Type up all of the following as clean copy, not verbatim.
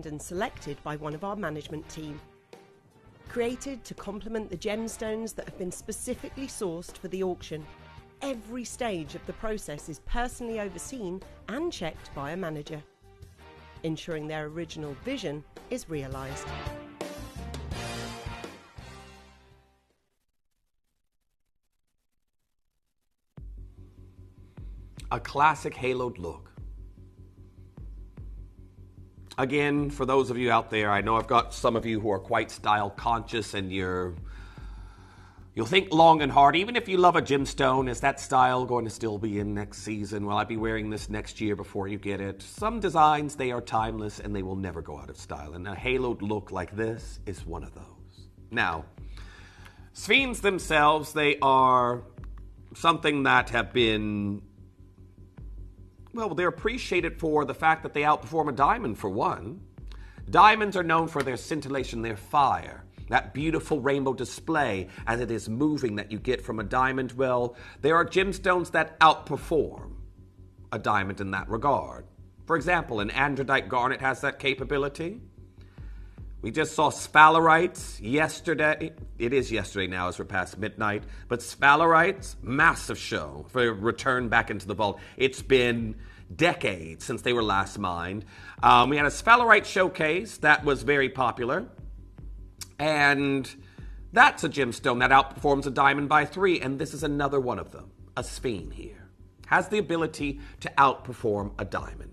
designed and selected by one of our management team. Created to complement the gemstones that have been specifically sourced for the auction, every stage of the process is personally overseen and checked by a manager, ensuring their original vision is realised. A classic haloed look. Again, for those of you out there, I know I've got some of you who are quite style conscious and you'll think long and hard. Even if you love a gemstone, is that style going to still be in next season? Will I be wearing this next year before you get it? Some designs, they are timeless and they will never go out of style. And a haloed look like this is one of those. Now, Sphenes themselves, they are something that have been... well, they're appreciated for the fact that they outperform a diamond, for one. Diamonds are known for their scintillation, their fire, that beautiful rainbow display as it is moving that you get from a diamond. Well, there are gemstones that outperform a diamond in that regard. For example, an andesite garnet has that capability. We just saw sphalerite yesterday. It is yesterday now as we're past midnight. But sphalerite, massive show for return back into the vault. It's been decades since they were last mined. We had a sphalerite showcase that was very popular. And that's a gemstone that outperforms a diamond by 3. And this is another one of them. A Sphene here. Has the ability to outperform a diamond.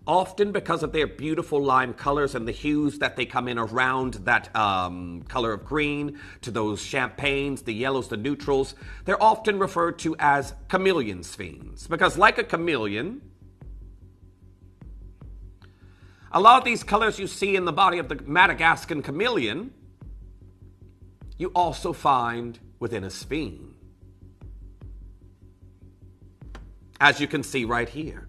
Often because of their beautiful lime colors and the hues that they come in around that color of green, to those champagnes, the yellows, the neutrals, they're often referred to as chameleon Sphenes. Because like a chameleon, a lot of these colors you see in the body of the Madagascan chameleon, you also find within a Sphene. As you can see right here.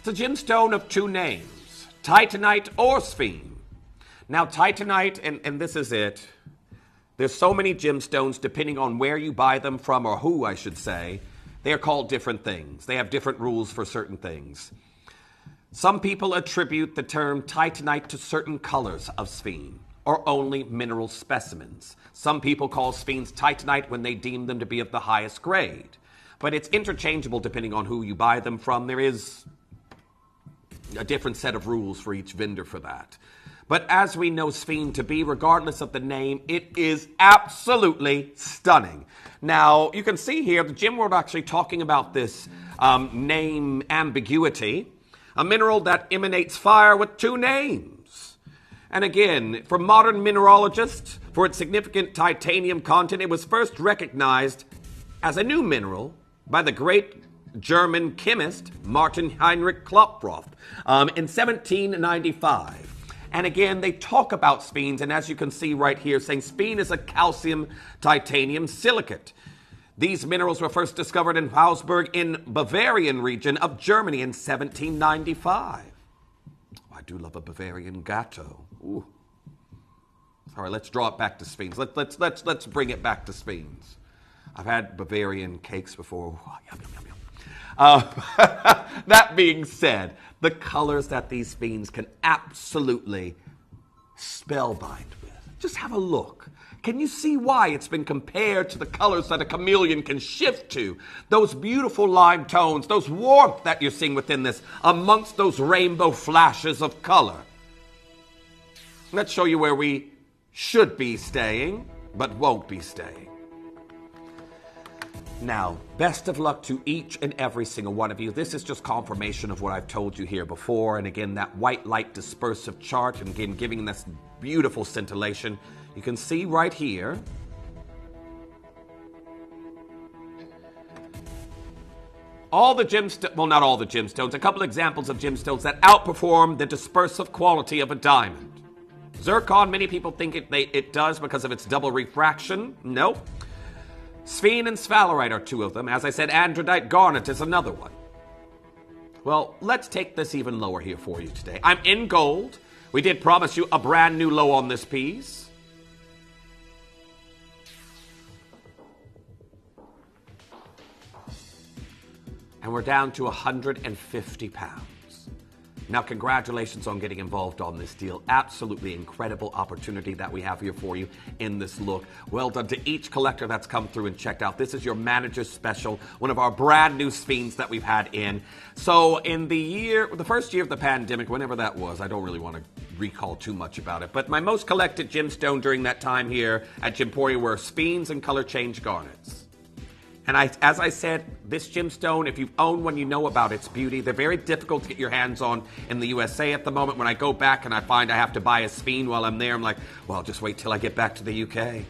It's a gemstone of 2 names, Titanite or Sphene. Now, Titanite, and this is it, there's so many gemstones, depending on where you buy them from, or who, I should say, they're called different things. They have different rules for certain things. Some people attribute the term Titanite to certain colors of Sphene, or only mineral specimens. Some people call Sphenes Titanite when they deem them to be of the highest grade. But it's interchangeable depending on who you buy them from. There is a different set of rules for each vendor for that. But as we know Sphene to be, regardless of the name, it is absolutely stunning. Now, you can see here, the Gem World actually talking about this name ambiguity, a mineral that emanates fire with 2 names. And again, for modern mineralogists, for its significant titanium content, it was first recognized as a new mineral by the great German chemist Martin Heinrich Klopfroth in 1795. And again, they talk about Sphenes, and as you can see right here, saying Sphene is a calcium titanium silicate. These minerals were first discovered in Hausberg in Bavarian region of Germany in 1795. Oh, I do love a Bavarian gateau. Ooh. All right, let's draw it back to Sphenes. Let's bring it back to Sphenes. I've had Bavarian cakes before. Oh, yum, yum, yum, yum. That being said, the colors that these Sphenes can absolutely spellbind with. Just have a look. Can you see why it's been compared to the colors that a chameleon can shift to? Those beautiful lime tones, those warmth that you're seeing within this, amongst those rainbow flashes of color. Let's show you where we should be staying, but won't be staying. Now, best of luck to each and every single one of you. This is just confirmation of what I've told you here before. And again, that white light dispersive chart, and again, giving this beautiful scintillation. You can see right here. All the gemstones, well, not all the gemstones, a couple examples of gemstones that outperform the dispersive quality of a diamond. Zircon, many people think it does because of its double refraction. Nope. Sphene and sphalerite are 2 of them. As I said, andesite garnet is another one. Well, let's take this even lower here for you today. I'm in gold. We did promise you a brand new low on this piece. and we're down to 150 pounds. Now, congratulations on getting involved on this deal. Absolutely incredible opportunity that we have here for you in this look. Well done to each collector that's come through and checked out. This is your manager's special, one of our brand new Sphenes that we've had in. So in the first year of the pandemic, whenever that was, I don't really want to recall too much about it, but my most collected gemstone during that time here at Gemporia were Sphenes and color change garnets. And as I said, this gemstone, if you've owned one, you know about its beauty. They're very difficult to get your hands on in the USA at the moment. When I go back and I find I have to buy a Sphene while I'm there, I'm like, well, I'll just wait till I get back to the UK.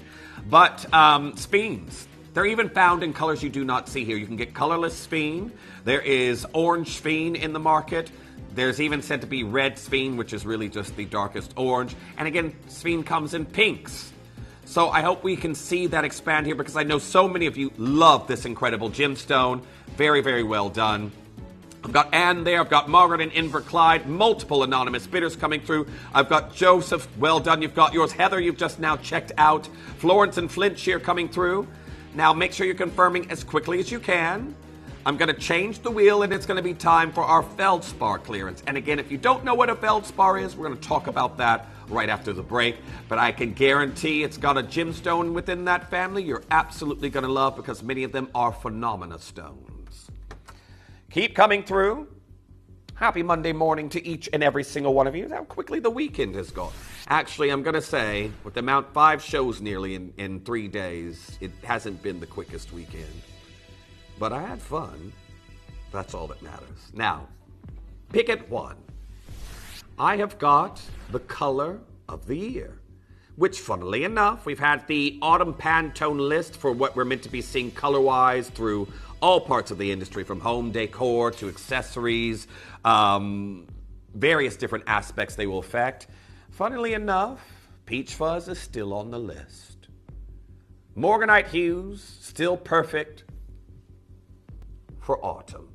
But Sphenes, they're even found in colors you do not see here. You can get colorless Sphene. There is orange Sphene in the market. There's even said to be red Sphene, which is really just the darkest orange. And again, Sphene comes in pinks. So I hope we can see that expand here because I know so many of you love this incredible gemstone. Very, very well done. I've got Anne there. I've got Margaret and Inverclyde. Multiple anonymous bidders coming through. I've got Joseph. Well done. You've got yours. Heather, you've just now checked out. Florence and Flintshire coming through. Now make sure you're confirming as quickly as you can. I'm going to change the wheel, and it's going to be time for our Feldspar clearance. And again, if you don't know what a Feldspar is, we're going to talk about that right after the break. But I can guarantee it's got a gemstone within that family you're absolutely going to love because many of them are phenomena stones. Keep coming through. Happy Monday morning to each and every single one of you. How quickly the weekend has gone. Actually, I'm going to say, with the amount 5 shows nearly in 3 days, it hasn't been the quickest weekend. But I had fun. That's all that matters. Now, pick at one. I have got the color of the year, which, funnily enough, we've had the autumn Pantone list for what we're meant to be seeing color-wise through all parts of the industry, from home decor to accessories, various different aspects they will affect. Funnily enough, peach fuzz is still on the list. Morganite hues, still perfect for autumn.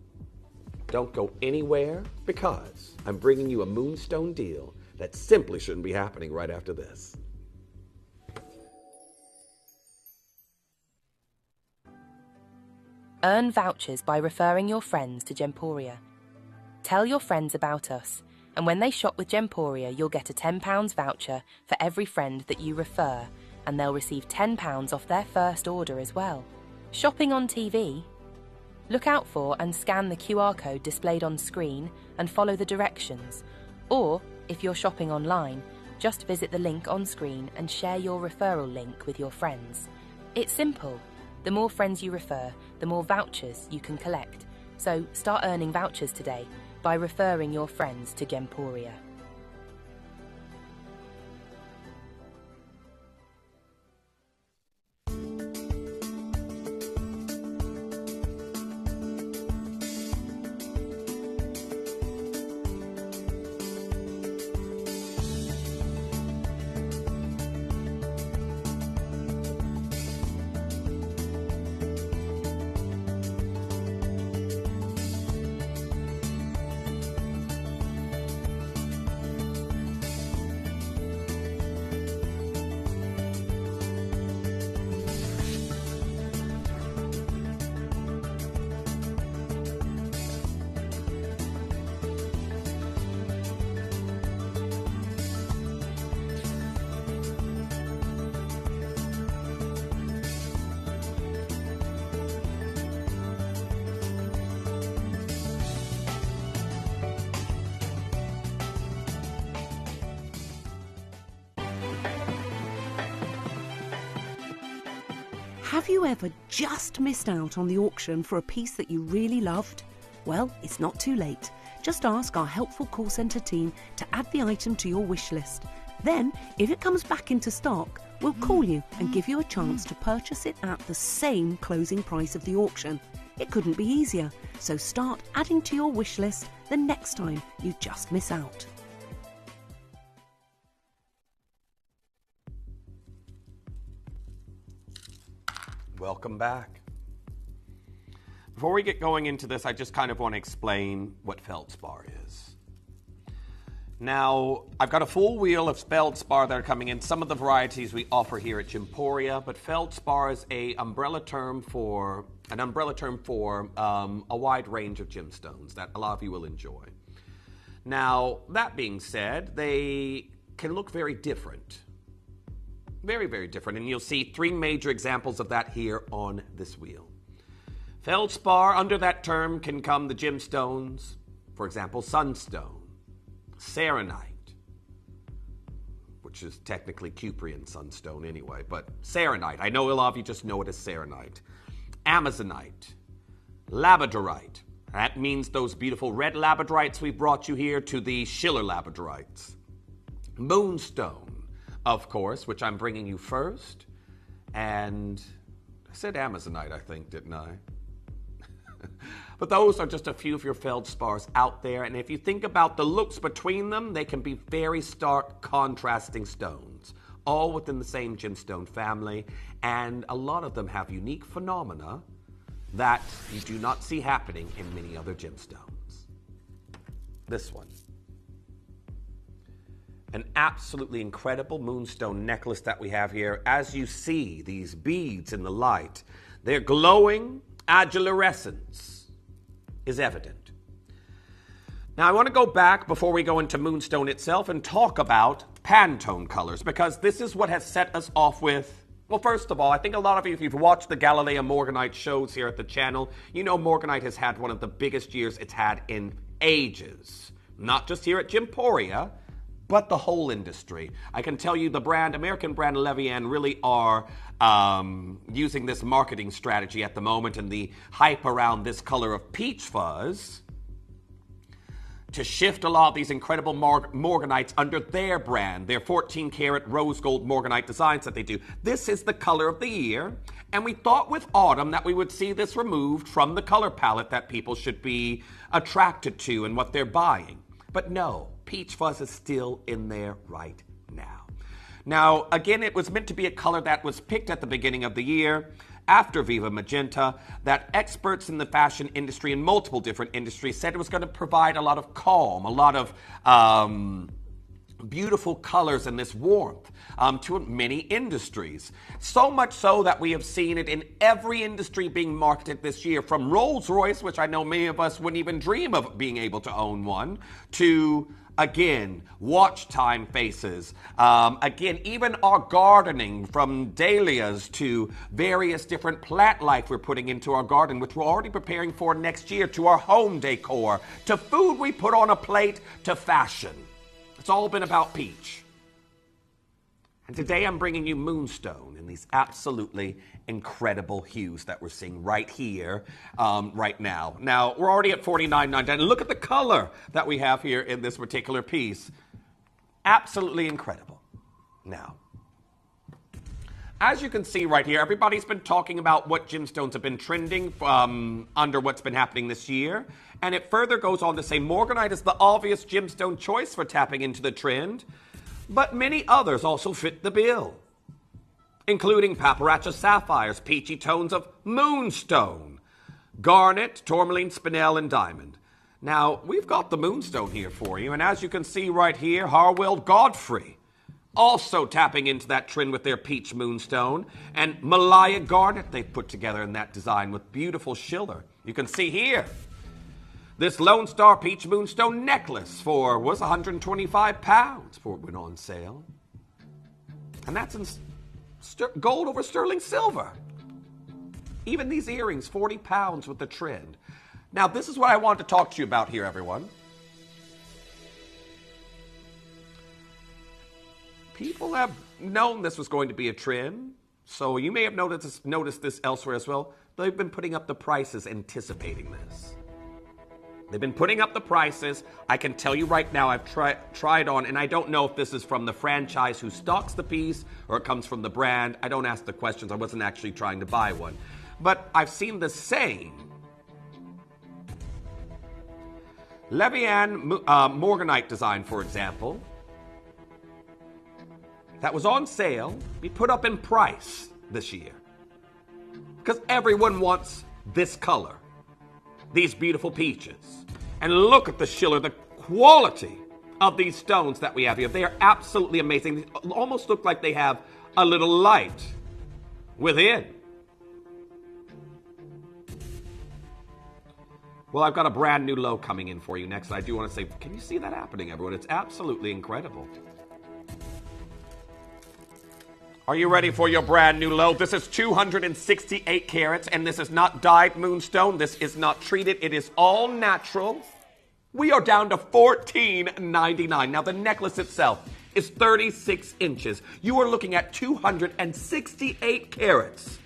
Don't go anywhere because I'm bringing you a Moonstone deal that simply shouldn't be happening right after this. Earn vouchers by referring your friends to Gemporia. Tell your friends about us, and when they shop with Gemporia, you'll get a £10 voucher for every friend that you refer, and they'll receive £10 off their first order as well. Shopping on TV? Look out for and scan the QR code displayed on screen and follow the directions. Or, if you're shopping online, just visit the link on screen and share your referral link with your friends. It's simple. The more friends you refer, the more vouchers you can collect. So start earning vouchers today by referring your friends to Gemporia. Have you ever just missed out on the auction for a piece that you really loved? Well, it's not too late. Just ask our helpful call centre team to add the item to your wish list. Then, if it comes back into stock, we'll call you and give you a chance to purchase it at the same closing price of the auction. It couldn't be easier, so start adding to your wish list the next time you just miss out. Welcome back. Before we get going into this, I just kind of want to explain what Feldspar is. Now, I've got a full wheel of Feldspar that are coming in. Some of the varieties we offer here at Gemporia, but Feldspar is an umbrella term for a wide range of gemstones that a lot of you will enjoy. Now, that being said, they can look very different. Very, very different. And you'll see three major examples of that here on this wheel. Feldspar, under that term, can come the gemstones, for example, sunstone, serenite, which is technically Cuprian sunstone anyway, but serenite. I know a lot of you just know it as serenite. Amazonite, labradorite. That means those beautiful red labradorites we brought you here to the Schiller labradorites. Moonstone, of course, which I'm bringing you first. And I said Amazonite, I think, didn't I? But those are just a few of your feldspars out there, and if you think about the looks between them, they can be very stark, contrasting stones, all within the same gemstone family, and a lot of them have unique phenomena that you do not see happening in many other gemstones. This one. An absolutely incredible moonstone necklace that we have here. As you see these beads in the light, their glowing agilurescence is evident. Now, I want to go back before we go into Moonstone itself and talk about Pantone colors, because this is what has set us off with, well, first of all, I think a lot of you, if you've watched the Galileo Morganite shows here at the channel, you know Morganite has had one of the biggest years it's had in ages. Not just here at Gemporia, but the whole industry. I can tell you the brand, American brand Levian, really are using this marketing strategy at the moment and the hype around this color of peach fuzz to shift a lot of these incredible Morganites under their brand, their 14-karat rose gold Morganite designs that they do. This is the color of the year, and we thought with autumn that we would see this removed from the color palette that people should be attracted to and what they're buying. But no, peach fuzz is still in there right now. Now, again, it was meant to be a color that was picked at the beginning of the year, after Viva Magenta, that experts in the fashion industry and multiple different industries said it was going to provide a lot of calm, a lot of beautiful colors and this warmth to many industries. So much so that we have seen it in every industry being marketed this year, from Rolls-Royce, which I know many of us wouldn't even dream of being able to own one, to, again, watch time faces. Again, even our gardening, from dahlias to various different plant life we're putting into our garden, which we're already preparing for next year, to our home decor, to food we put on a plate, to fashion. It's all been about peach. And today I'm bringing you Moonstone in these absolutely incredible hues that we're seeing right here, right now. Now, we're already at $49.99. And look at the color that we have here in this particular piece. Absolutely incredible. Now, as you can see right here, everybody's been talking about what gemstones have been trending under what's been happening this year. And it further goes on to say Morganite is the obvious gemstone choice for tapping into the trend, but many others also fit the bill, including Paparazzi sapphires, peachy tones of Moonstone, garnet, tourmaline, spinel, and diamond. Now, we've got the Moonstone here for you, and as you can see right here, Harwell Godfrey also tapping into that trend with their peach Moonstone, and Malaya garnet they've put together in that design with beautiful Schiller. You can see here this Lone Star Peach Moonstone necklace was 125 pounds before it went on sale. And that's in gold over sterling silver. Even these earrings, 40 pounds with the trend. Now, this is what I want to talk to you about here, everyone. People have known this was going to be a trend, so you may have noticed this elsewhere as well. They've been putting up the prices anticipating this. They've been putting up the prices. I can tell you right now, I've tried on, and I don't know if this is from the franchise who stocks the piece or it comes from the brand. I don't ask the questions. I wasn't actually trying to buy one. But I've seen the same Levian Morganite design, for example, that was on sale, be put up in price this year. Because everyone wants this color. These beautiful peaches. And look at the Schiller, the quality of these stones that we have here. They are absolutely amazing. They almost look like they have a little light within. Well, I've got a brand new low coming in for you next. I do want to say, can you see that happening, everyone? It's absolutely incredible. Are you ready for your brand new low? This is 268 carats, and this is not dyed moonstone. This is not treated. It is all natural. We are down to $14.99. Now, the necklace itself is 36 inches. You are looking at 268 carats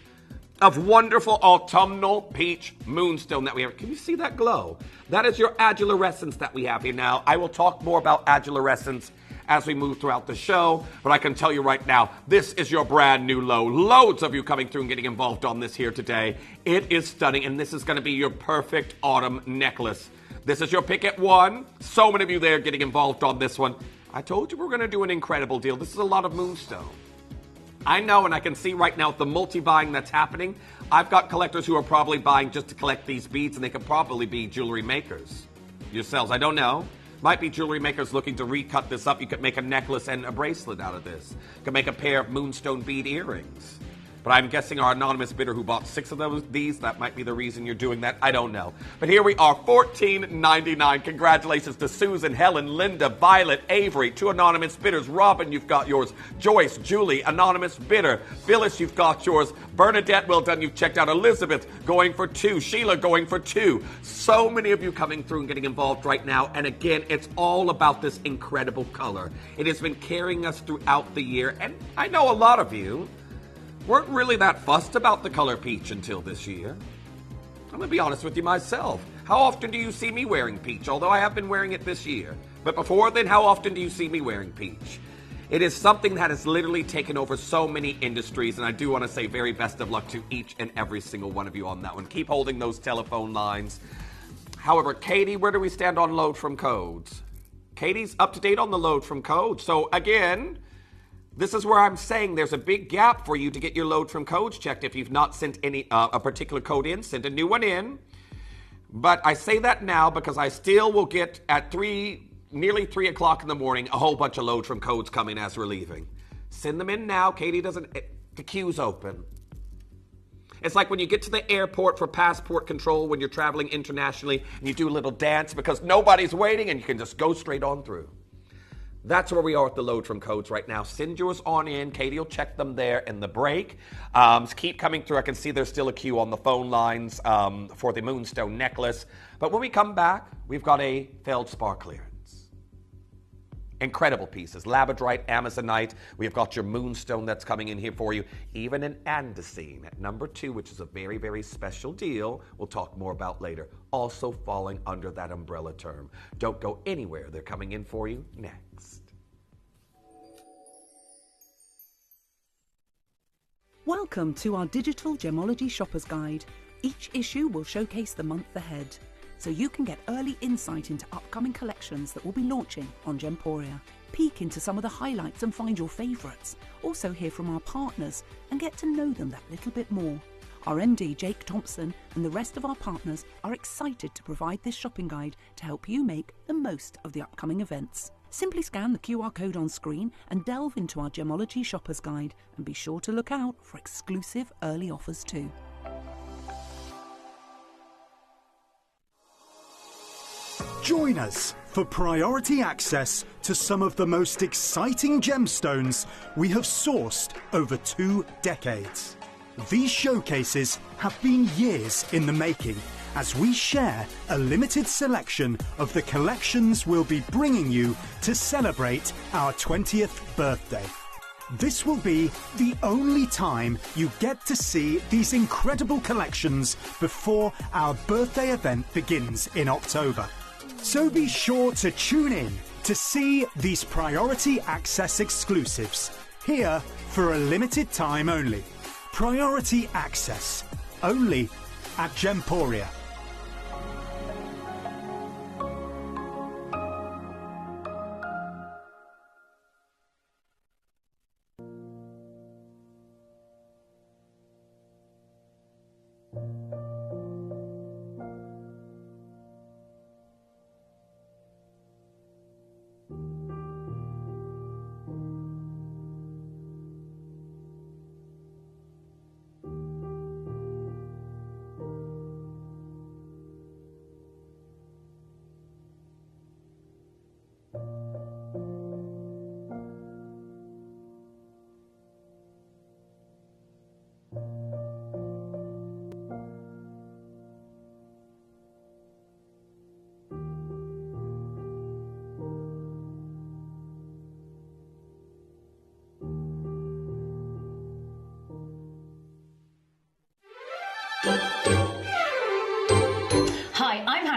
of wonderful autumnal peach moonstone that we have. Can you see that glow? That is your adulorescence that we have here. Now, I will talk more about adulorescence as we move throughout the show, but I can tell you right now, this is your brand new low. Loads of you coming through and getting involved on this here today. It is stunning, and this is going to be your perfect autumn necklace. This is your pick at one. So many of you there getting involved on this one. I told you we're going to do an incredible deal. This is a lot of moonstone. I know, and I can see right now the multi-buying that's happening. I've got collectors who are probably buying just to collect these beads, and they could probably be jewelry makers yourselves. I don't know. Might be jewelry makers looking to recut this up. You could make a necklace and a bracelet out of this. You could make a pair of moonstone bead earrings. But I'm guessing our anonymous bidder who bought 6 of these, that might be the reason you're doing that. I don't know. But here we are, $14.99. Congratulations to Susan, Helen, Linda, Violet, Avery, 2 anonymous bidders. Robin, you've got yours. Joyce, Julie, anonymous bidder. Phyllis, you've got yours. Bernadette, well done, you've checked out. Elizabeth, going for 2. Sheila, going for 2. So many of you coming through and getting involved right now. And again, it's all about this incredible color. It has been carrying us throughout the year. And I know a lot of you weren't really that fussed about the color peach until this year. I'm going to be honest with you myself. How often do you see me wearing peach? Although I have been wearing it this year. But before then, how often do you see me wearing peach? It is something that has literally taken over so many industries, and I do want to say very best of luck to each and every single one of you on that one. Keep holding those telephone lines. However, Katie, where do we stand on load from codes? Katie's up to date on the load from codes. So again, this is where I'm saying there's a big gap for you to get your load from codes checked. If you've not sent any a particular code in, send a new one in. But I say that now because I still will get at nearly 3 o'clock in the morning, a whole bunch of load from codes coming as we're leaving. Send them in now. Katie the queue's open. It's like when you get to the airport for passport control when you're traveling internationally and you do a little dance because nobody's waiting and you can just go straight on through. That's where we are with the load from codes right now. Send yours on in. Katie will check them there in the break. Keep coming through. I can see there's still a queue on the phone lines for the Moonstone necklace. But when we come back, we've got a Feldspar clearance. Incredible pieces. Labradorite, Amazonite. We've got your Moonstone that's coming in here for you. Even an Andesine at number 2, which is a very, very special deal. We'll talk more about later. Also falling under that umbrella term. Don't go anywhere. They're coming in for you next. Welcome to our digital Gemology Shopper's Guide. Each issue will showcase the month ahead, so you can get early insight into upcoming collections that will be launching on Gemporia. Peek into some of the highlights and find your favourites. Also hear from our partners and get to know them that little bit more. Our MD, Jake Thompson, and the rest of our partners are excited to provide this shopping guide to help you make the most of the upcoming events. Simply scan the QR code on screen and delve into our Gemology Shopper's Guide, and be sure to look out for exclusive early offers too. Join us for priority access to some of the most exciting gemstones we have sourced over 2 decades. These showcases have been years in the making as we share a limited selection of the collections we'll be bringing you to celebrate our 20th birthday. This will be the only time you get to see these incredible collections before our birthday event begins in October. So be sure to tune in to see these priority access exclusives here for a limited time only. Priority access only at Gemporia.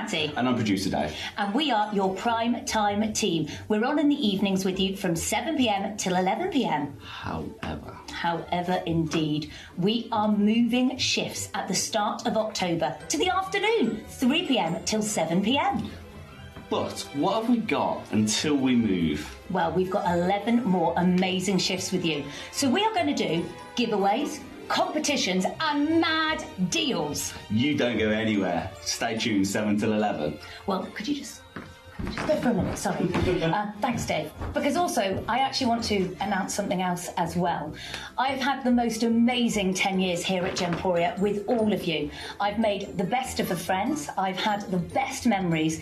Patty. And I'm producer Dave. And we are your prime time team. We're on in the evenings with you from 7 p.m. till 11 p.m. However, indeed, we are moving shifts at the start of October to the afternoon, 3 p.m. till 7 p.m. But what have we got until we move? Well, we've got 11 more amazing shifts with you. So we are going to do giveaways, competitions and mad deals. You don't go anywhere. Stay tuned 7 till 11. Well, could you just go for a minute? Sorry. Thanks, Dave. Because also, I actually want to announce something else as well. I've had the most amazing 10 years here at Gemporia with all of you. I've made the best of friends. I've had the best memories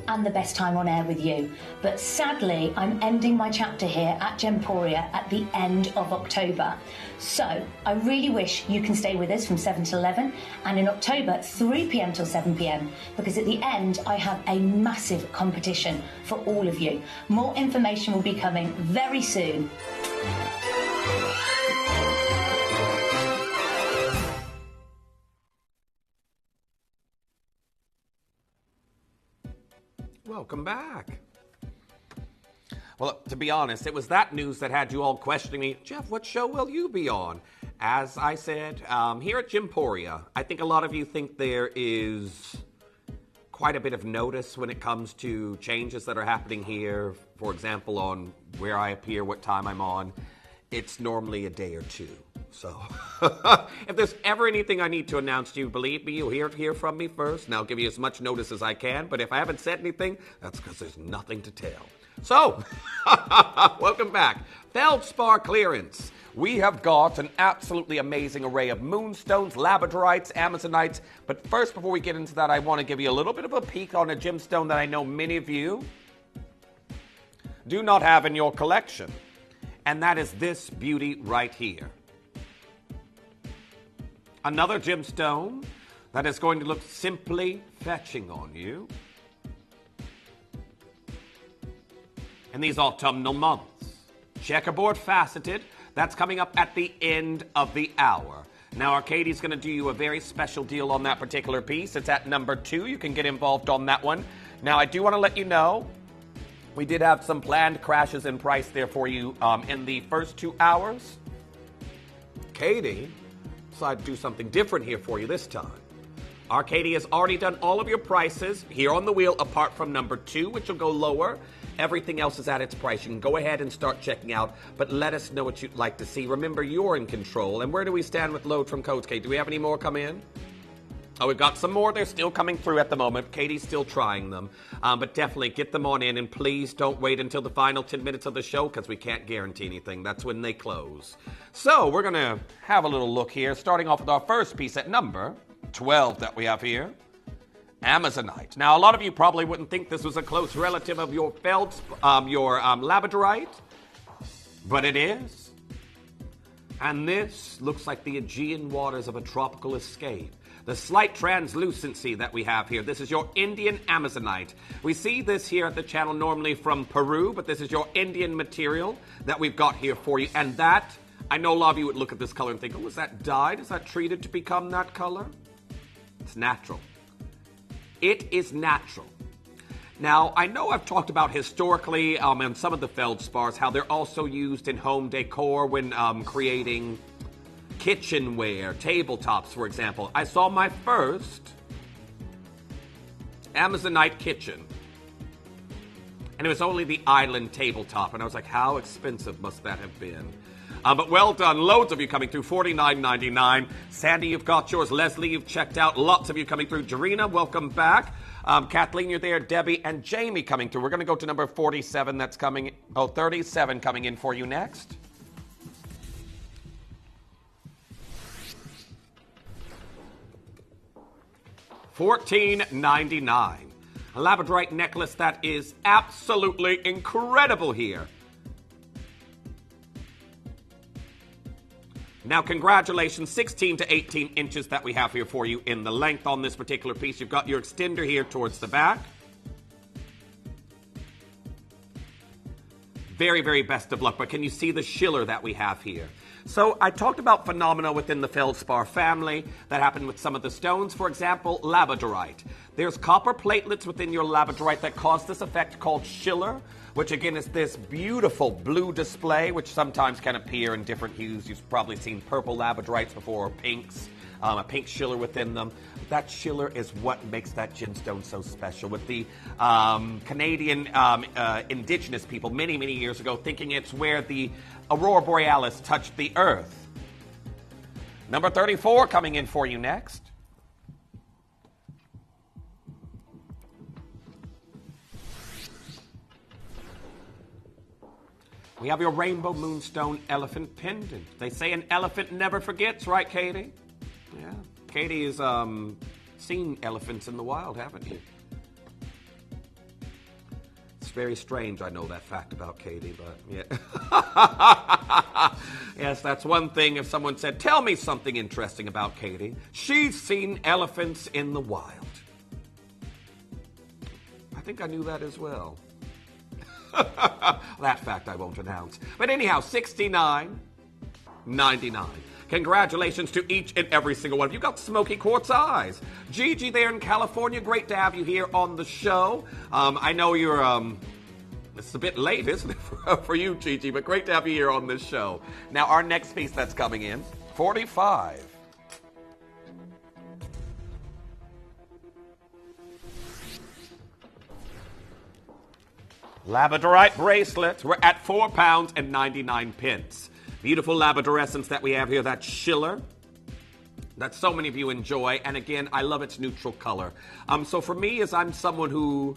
and the best time on air with you. But sadly, I'm ending my chapter here at Gemporia at the end of October. So I really wish you can stay with us from 7 till 11 and in October 3 p.m. till 7 p.m. because at the end I have a massive competition for all of you. More information will be coming very soon. Welcome back. Well, to be honest, it was that news that had you all questioning me, Jeff, what show will you be on? As I said, here at Gemporia, I think a lot of you think there is quite a bit of notice when it comes to changes that are happening here. For example, on where I appear, what time I'm on, it's normally a day or two. So, if there's ever anything I need to announce to you, believe me, you'll hear from me first, and I'll give you as much notice as I can. But if I haven't said anything, that's because there's nothing to tell. So, welcome back. Feldspar clearance. We have got an absolutely amazing array of moonstones, labradorites, amazonites. But first, before we get into that, I want to give you a little bit of a peek on a gemstone that I know many of you do not have in your collection. And that is this beauty right here. Another gemstone that is going to look simply fetching on you in these autumnal months. Checkerboard faceted, that's coming up at the end of the hour. Now, Arcadie's going to do you a very special deal on that particular piece. It's at number 2. You can get involved on that one. Now, I do want to let you know, we did have some planned crashes in price there for you in the first 2 hours. Katie decided to do something different here for you this time. Arcadie has already done all of your prices here on the wheel apart from number 2, which will go lower. Everything else is at its price. You can go ahead and start checking out, but let us know what you'd like to see. Remember, you're in control. And where do we stand with load from codes, Kate? Do we have any more come in? Oh, we've got some more. They're still coming through at the moment. Katie's still trying them. But definitely get them on in, and please don't wait until the final 10 minutes of the show because we can't guarantee anything. That's when they close. So we're going to have a little look here, starting off with our first piece at number 12 that we have here. Amazonite. Now, a lot of you probably wouldn't think this was a close relative of your Labradorite, but it is. And this looks like the Aegean waters of a tropical escape. The slight translucency that we have here. This is your Indian Amazonite. We see this here at the channel normally from Peru, but this is your Indian material that we've got here for you. And that, I know a lot of you would look at this color and think, oh, is that dyed? Is that treated to become that color? It's natural. It is natural. Now, I know I've talked about historically in some of the feldspars how they're also used in home decor when creating kitchenware, tabletops, for example. I saw my first Amazonite kitchen, and it was only the island tabletop, and I was like, how expensive must that have been? But well done. Loads of you coming through. $49.99. Sandy, you've got yours. Leslie, you've checked out. Lots of you coming through. Jarena, welcome back. Kathleen, you're there. Debbie and Jamie coming through. We're going to go to number 47. That's coming. 37 coming in for you next. $14.99. A Labradorite necklace that is absolutely incredible here. Now, congratulations, 16 to 18 inches that we have here for you in the length on this particular piece. You've got your extender here towards the back. Very, very best of luck, but can you see the schiller that we have here? So I talked about phenomena within the feldspar family that happened with some of the stones. For example, Labradorite. There's copper platelets within your Labradorite that cause this effect called schiller, which again is this beautiful blue display, which sometimes can appear in different hues. You've probably seen purple Labradorites before, or pinks, a pink schiller within them. That schiller is what makes that gemstone so special. With the Canadian indigenous people many, many years ago thinking it's where the aurora borealis touched the earth. Number 34 coming in for you next. We have your rainbow moonstone elephant pendant. They say an elephant never forgets, right, Katie? Yeah. Katie has seen elephants in the wild, haven't you? It's very strange, I know that fact about Katie, but yeah. Yes, that's one thing if someone said, tell me something interesting about Katie. She's seen elephants in the wild. I think I knew that as well. That fact I won't announce. But anyhow, $69.99. Congratulations to each and every single one of you. Got smoky quartz eyes. Gigi there in California, great to have you here on the show. I know you're, it's a bit late, isn't it, for you, Gigi, but great to have you here on this show. Now, our next piece that's coming in, 45. Labradorite bracelets. We're at £4.99. Beautiful labradorescence that we have here, that schiller that so many of you enjoy. And again, I love its neutral color. So for me, as I'm someone who,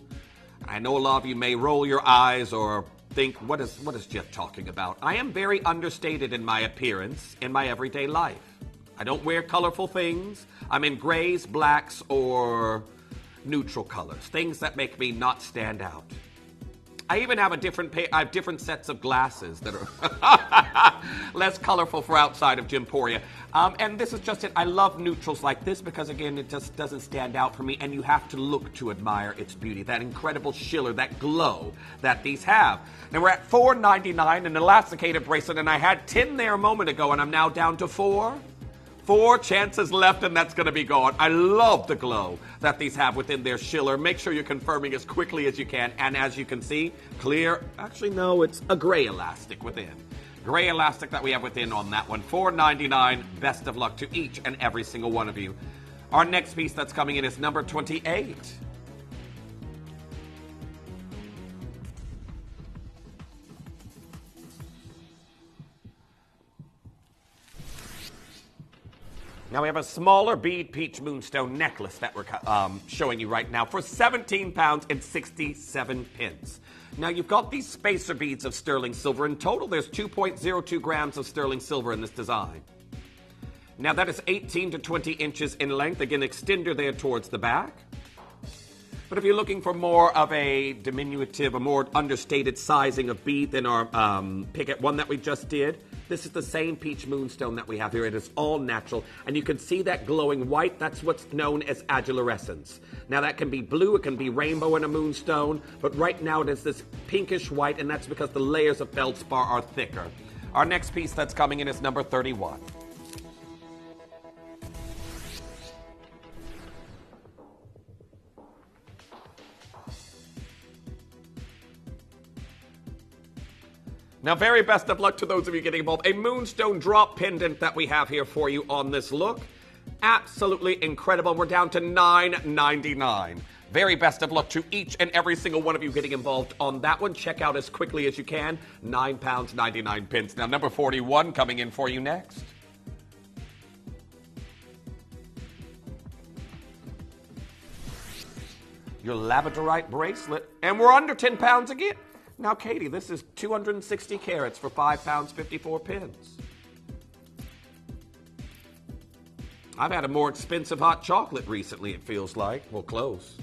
I know a lot of you may roll your eyes or think, what is Jeff talking about? I am very understated in my appearance in my everyday life. I don't wear colorful things. I'm in grays, blacks, or neutral colors, things that make me not stand out. I even have I have different sets of glasses that are less colorful for outside of Gemporia. And this is just it. I love neutrals like this because, again, it just doesn't stand out for me, and you have to look to admire its beauty, that incredible schiller, that glow that these have. Now, we're at $4.99, an elasticated bracelet, and I had 10 there a moment ago, and I'm now down to 4. 4 chances left, and that's going to be gone. I love the glow that these have within their schiller. Make sure you're confirming as quickly as you can. And as you can see, clear. Actually, no, it's a gray elastic within. Gray elastic that we have within on that one. $4.99. Best of luck to each and every single one of you. Our next piece that's coming in is number 28. Now we have a smaller bead peach moonstone necklace that we're showing you right now for £17.67. Now you've got these spacer beads of sterling silver. In total, there's 2.02 grams of sterling silver in this design. Now that is 18 to 20 inches in length. Again, extender there towards the back. But if you're looking for more of a diminutive, a more understated sizing of bead than our picket one that we just did, this is the same peach moonstone that we have here. It is all natural, and you can see that glowing white. That's what's known as agilurescence. Now that can be blue, it can be rainbow in a moonstone, but right now it is this pinkish white, and that's because the layers of feldspar are thicker. Our next piece that's coming in is number 31. Now, very best of luck to those of you getting involved. A moonstone drop pendant that we have here for you on this look. Absolutely incredible. We're down to $9.99. Very best of luck to each and every single one of you getting involved on that one. Check out as quickly as you can. £9.99. Now, number 41 coming in for you next. Your Labradorite bracelet. And we're under £10 again. Now, Katie, this is 260 carats for £5.54. I've had a more expensive hot chocolate recently, it feels like. Well, close.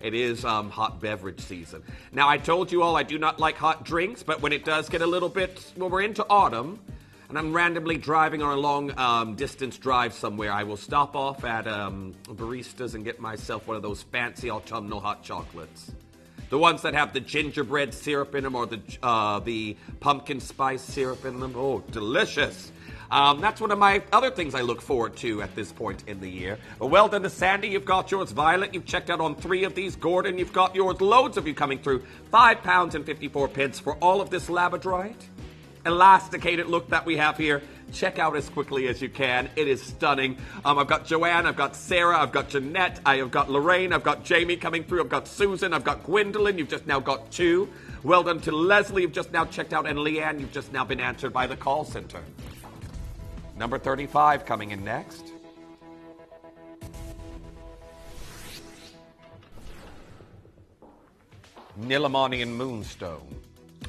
It is hot beverage season. Now, I told you all I do not like hot drinks, but when it does get a little bit, well, we're into autumn, and I'm randomly driving on a long distance drive somewhere, I will stop off at baristas and get myself one of those fancy autumnal hot chocolates. The ones that have the gingerbread syrup in them or the pumpkin spice syrup in them. Oh, delicious. That's one of my other things I look forward to at this point in the year. Well done to Sandy, you've got yours. Violet, you've checked out on 3 of these. Gordon, you've got yours. Loads of you coming through. £5.54 for all of this Labradorite. Elasticated look that we have here. Check out as quickly as you can. It is stunning. I've got Joanne, I've got Sarah, I've got Jeanette, I have got Lorraine, I've got Jamie coming through, I've got Susan, I've got Gwendolyn, you've just now got 2. Well done to Leslie, you've just now checked out, and Leanne, you've just now been answered by the call center. Number 35 coming in next. Nilamani and Moonstone.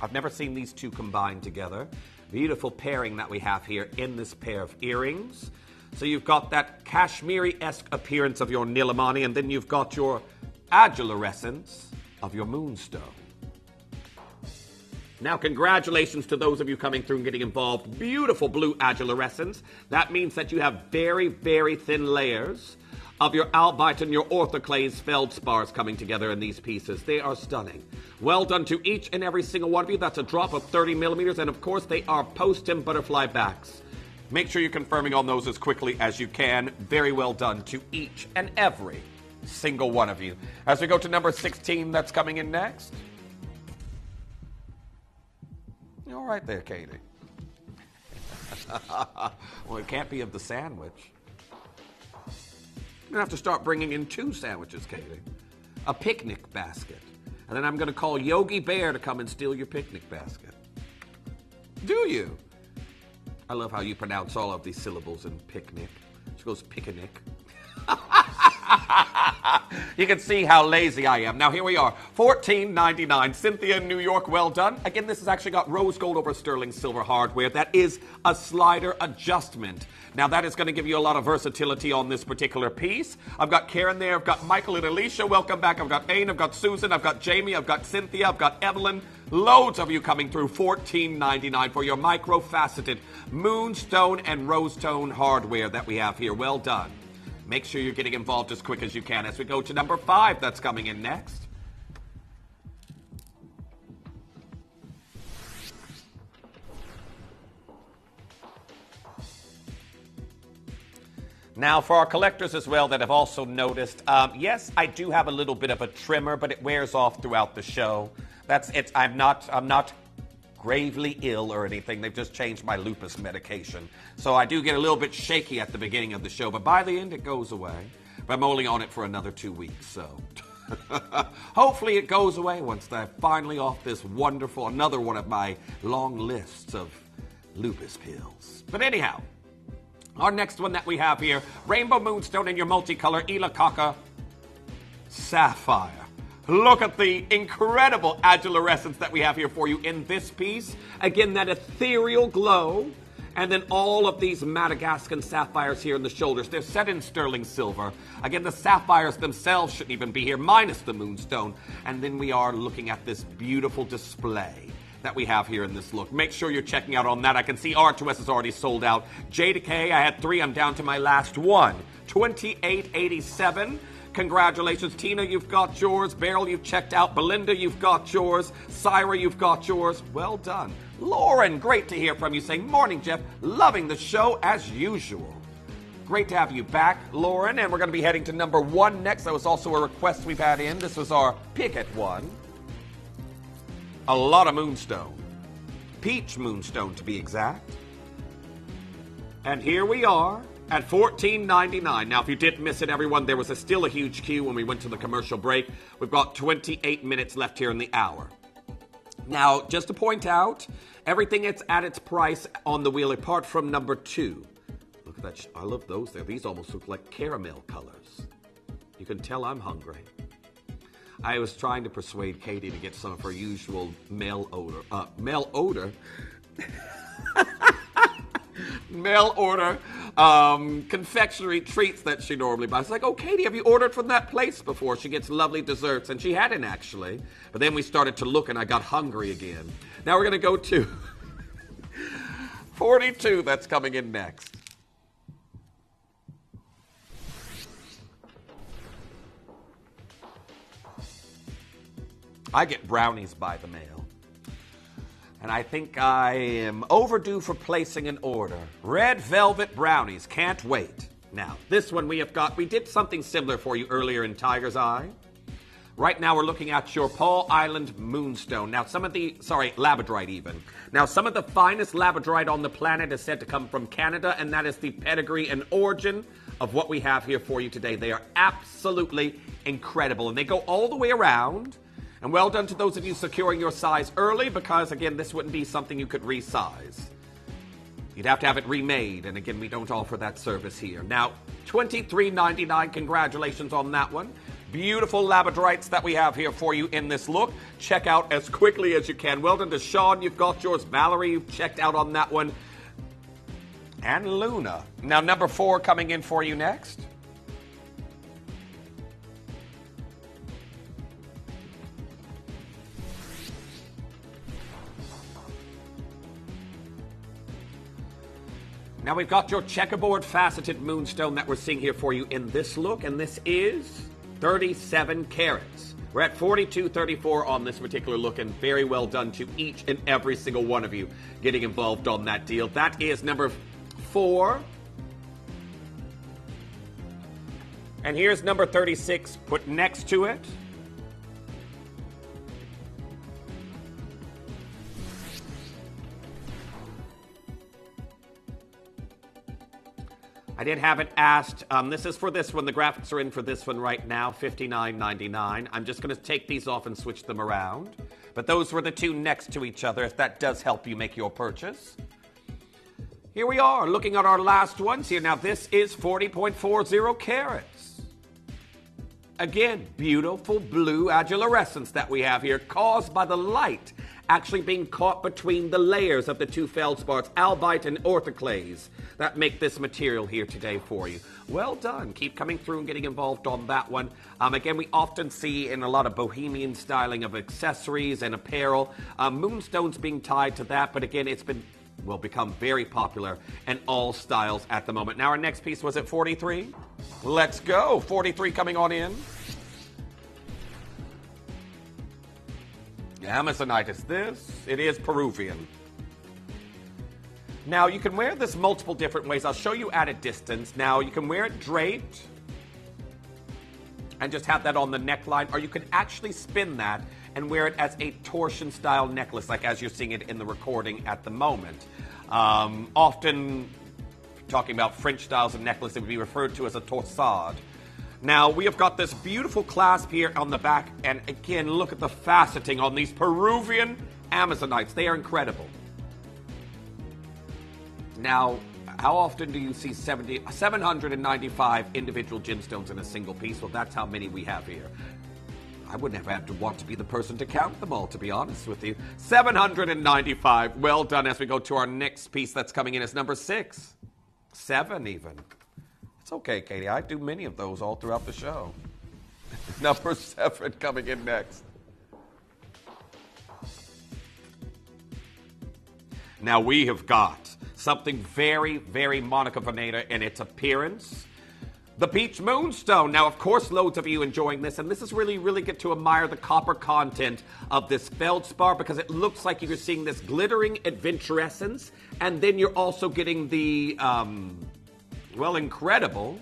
I've never seen these two combined together. Beautiful pairing that we have here in this pair of earrings. So you've got that Kashmiri-esque appearance of your Nilamani, and then you've got your adulorescence of your Moonstone. Now, congratulations to those of you coming through and getting involved. Beautiful blue adulorescence. That means that you have very, very thin layers of your albite and your orthoclase feldspars coming together in these pieces. They are stunning. Well done to each and every single one of you. That's a drop of 30 millimeters, and of course they are post-tim butterfly backs. Make sure you're confirming on those as quickly as you can. Very well done to each and every single one of you. As we go to number 16, that's coming in next. You all right there, Katie? Well, it can't be of the sandwich. You're going to have to start bringing in 2 sandwiches, Katie. A picnic basket. And then I'm going to call Yogi Bear to come and steal your picnic basket. Do you? I love how you pronounce all of these syllables in picnic. She goes picnic. You can see how lazy I am. Now, here we are. $14.99. Cynthia in New York, well done. Again, this has actually got rose gold over sterling silver hardware. That is a slider adjustment. Now, that is going to give you a lot of versatility on this particular piece. I've got Karen there. I've got Michael and Alicia. Welcome back. I've got Aine. I've got Susan. I've got Jamie. I've got Cynthia. I've got Evelyn. Loads of you coming through. $14.99 for your micro-faceted moonstone and rose tone hardware that we have here. Well done. Make sure you're getting involved as quick as you can as we go to number 5 that's coming in next. Now, for our collectors as well that have also noticed, yes, I do have a little bit of a trimmer, but it wears off throughout the show. That's it. I'm not gravely ill or anything. They've just changed my lupus medication. So I do get a little bit shaky at the beginning of the show, but by the end it goes away. But I'm only on it for another 2 weeks, so hopefully it goes away once I'm finally off this wonderful, another one of my long lists of lupus pills. But anyhow, our next one that we have here, Rainbow Moonstone in your multicolor Ilakaka Sapphire. Look at the incredible adulorescence that we have here for you in this piece. Again, that ethereal glow. And then all of these Madagascan sapphires here in the shoulders. They're set in sterling silver. Again, the sapphires themselves shouldn't even be here, minus the moonstone. And then we are looking at this beautiful display that we have here in this look. Make sure you're checking out on that. I can see R2S is already sold out. J to K, I had 3. I'm down to my last one. $28.87. Congratulations. Tina, you've got yours. Beryl, you've checked out. Belinda, you've got yours. Syra, you've got yours. Well done. Lauren, great to hear from you saying, morning, Jeff. Loving the show as usual. Great to have you back, Lauren. And we're going to be heading to number 1 next. That was also a request we've had in. This was our pick at 1. A lot of moonstone. Peach moonstone, to be exact. And here we are at $14.99. Now, if you did miss it, everyone, there was still a huge queue when we went to the commercial break. We've got 28 minutes left here in the hour. Now, just to point out, everything is at its price on the wheel, apart from number 2. Look at that. I love those there. These almost look like caramel colors. You can tell I'm hungry. I was trying to persuade Katie to get some of her usual mail order confectionery treats that she normally buys. It's like, oh, Katie, have you ordered from that place before? She gets lovely desserts, and she hadn't actually. But then we started to look, and I got hungry again. Now we're going to go to 42 that's coming in next. I get brownies by the mail. And I think I am overdue for placing an order. Red velvet brownies. Can't wait. Now, this one we did something similar for you earlier in Tiger's Eye. Right now we're looking at your Paul Island Moonstone. Now Labradorite even. Now some of the finest Labradorite on the planet is said to come from Canada, and that is the pedigree and origin of what we have here for you today. They are absolutely incredible, and they go all the way around. And well done to those of you securing your size early, because again, this wouldn't be something you could resize. You'd have to have it remade, and again, we don't offer that service here. Now, $23.99, congratulations on that one. Beautiful Labradorites that we have here for you in this look. Check out as quickly as you can. Well done to Sean, you've got yours. Valerie, you've checked out on that one. And Luna. Now, number 4 coming in for you next. Now we've got your checkerboard faceted moonstone that we're seeing here for you in this look, and this is 37 carats. We're at 42.34 on this particular look, and very well done to each and every single one of you getting involved on that deal. That is number 4. And here's number 36 put next to it. I did have it asked. This is for this one. The graphics are in for this one right now, $59.99. I'm just going to take these off and switch them around. But those were the two next to each other, if that does help you make your purchase. Here we are, looking at our last ones here. Now, this is 40.40 carats. Again, beautiful blue adulorescence that we have here, caused by the light actually being caught between the layers of the two feldspars, albite and orthoclase, that make this material here today for you. Well done. Keep coming through and getting involved on that one. Again, we often see in a lot of bohemian styling of accessories and apparel, moonstones being tied to that, but again, it's become very popular in all styles at the moment. Now, our next piece was at 43. Let's go. 43 coming on in. Amazonite is this. It is Peruvian. Now, you can wear this multiple different ways. I'll show you at a distance. Now, you can wear it draped and just have that on the neckline, or you can actually spin that and wear it as a torsion-style necklace, like as you're seeing it in the recording at the moment. Often, talking about French styles of necklace, it would be referred to as a torsade. Now, we have got this beautiful clasp here on the back, and again, look at the faceting on these Peruvian Amazonites. They are incredible. Now, how often do you see 795 individual gemstones in a single piece? Well, that's how many we have here. I wouldn't have had to want to be the person to count them all, to be honest with you. 795. Well done. As we go to our next piece that's coming in as number 6. 7 even. It's okay, Katie. I do many of those all throughout the show. Number 7 coming in next. Now we have got something very, very Monica Veneta in its appearance. The Peach Moonstone. Now, of course, loads of you enjoying this, and this is really get to admire the copper content of this feldspar, because it looks like you're seeing this glittering adventurescence, and then you're also getting the, incredible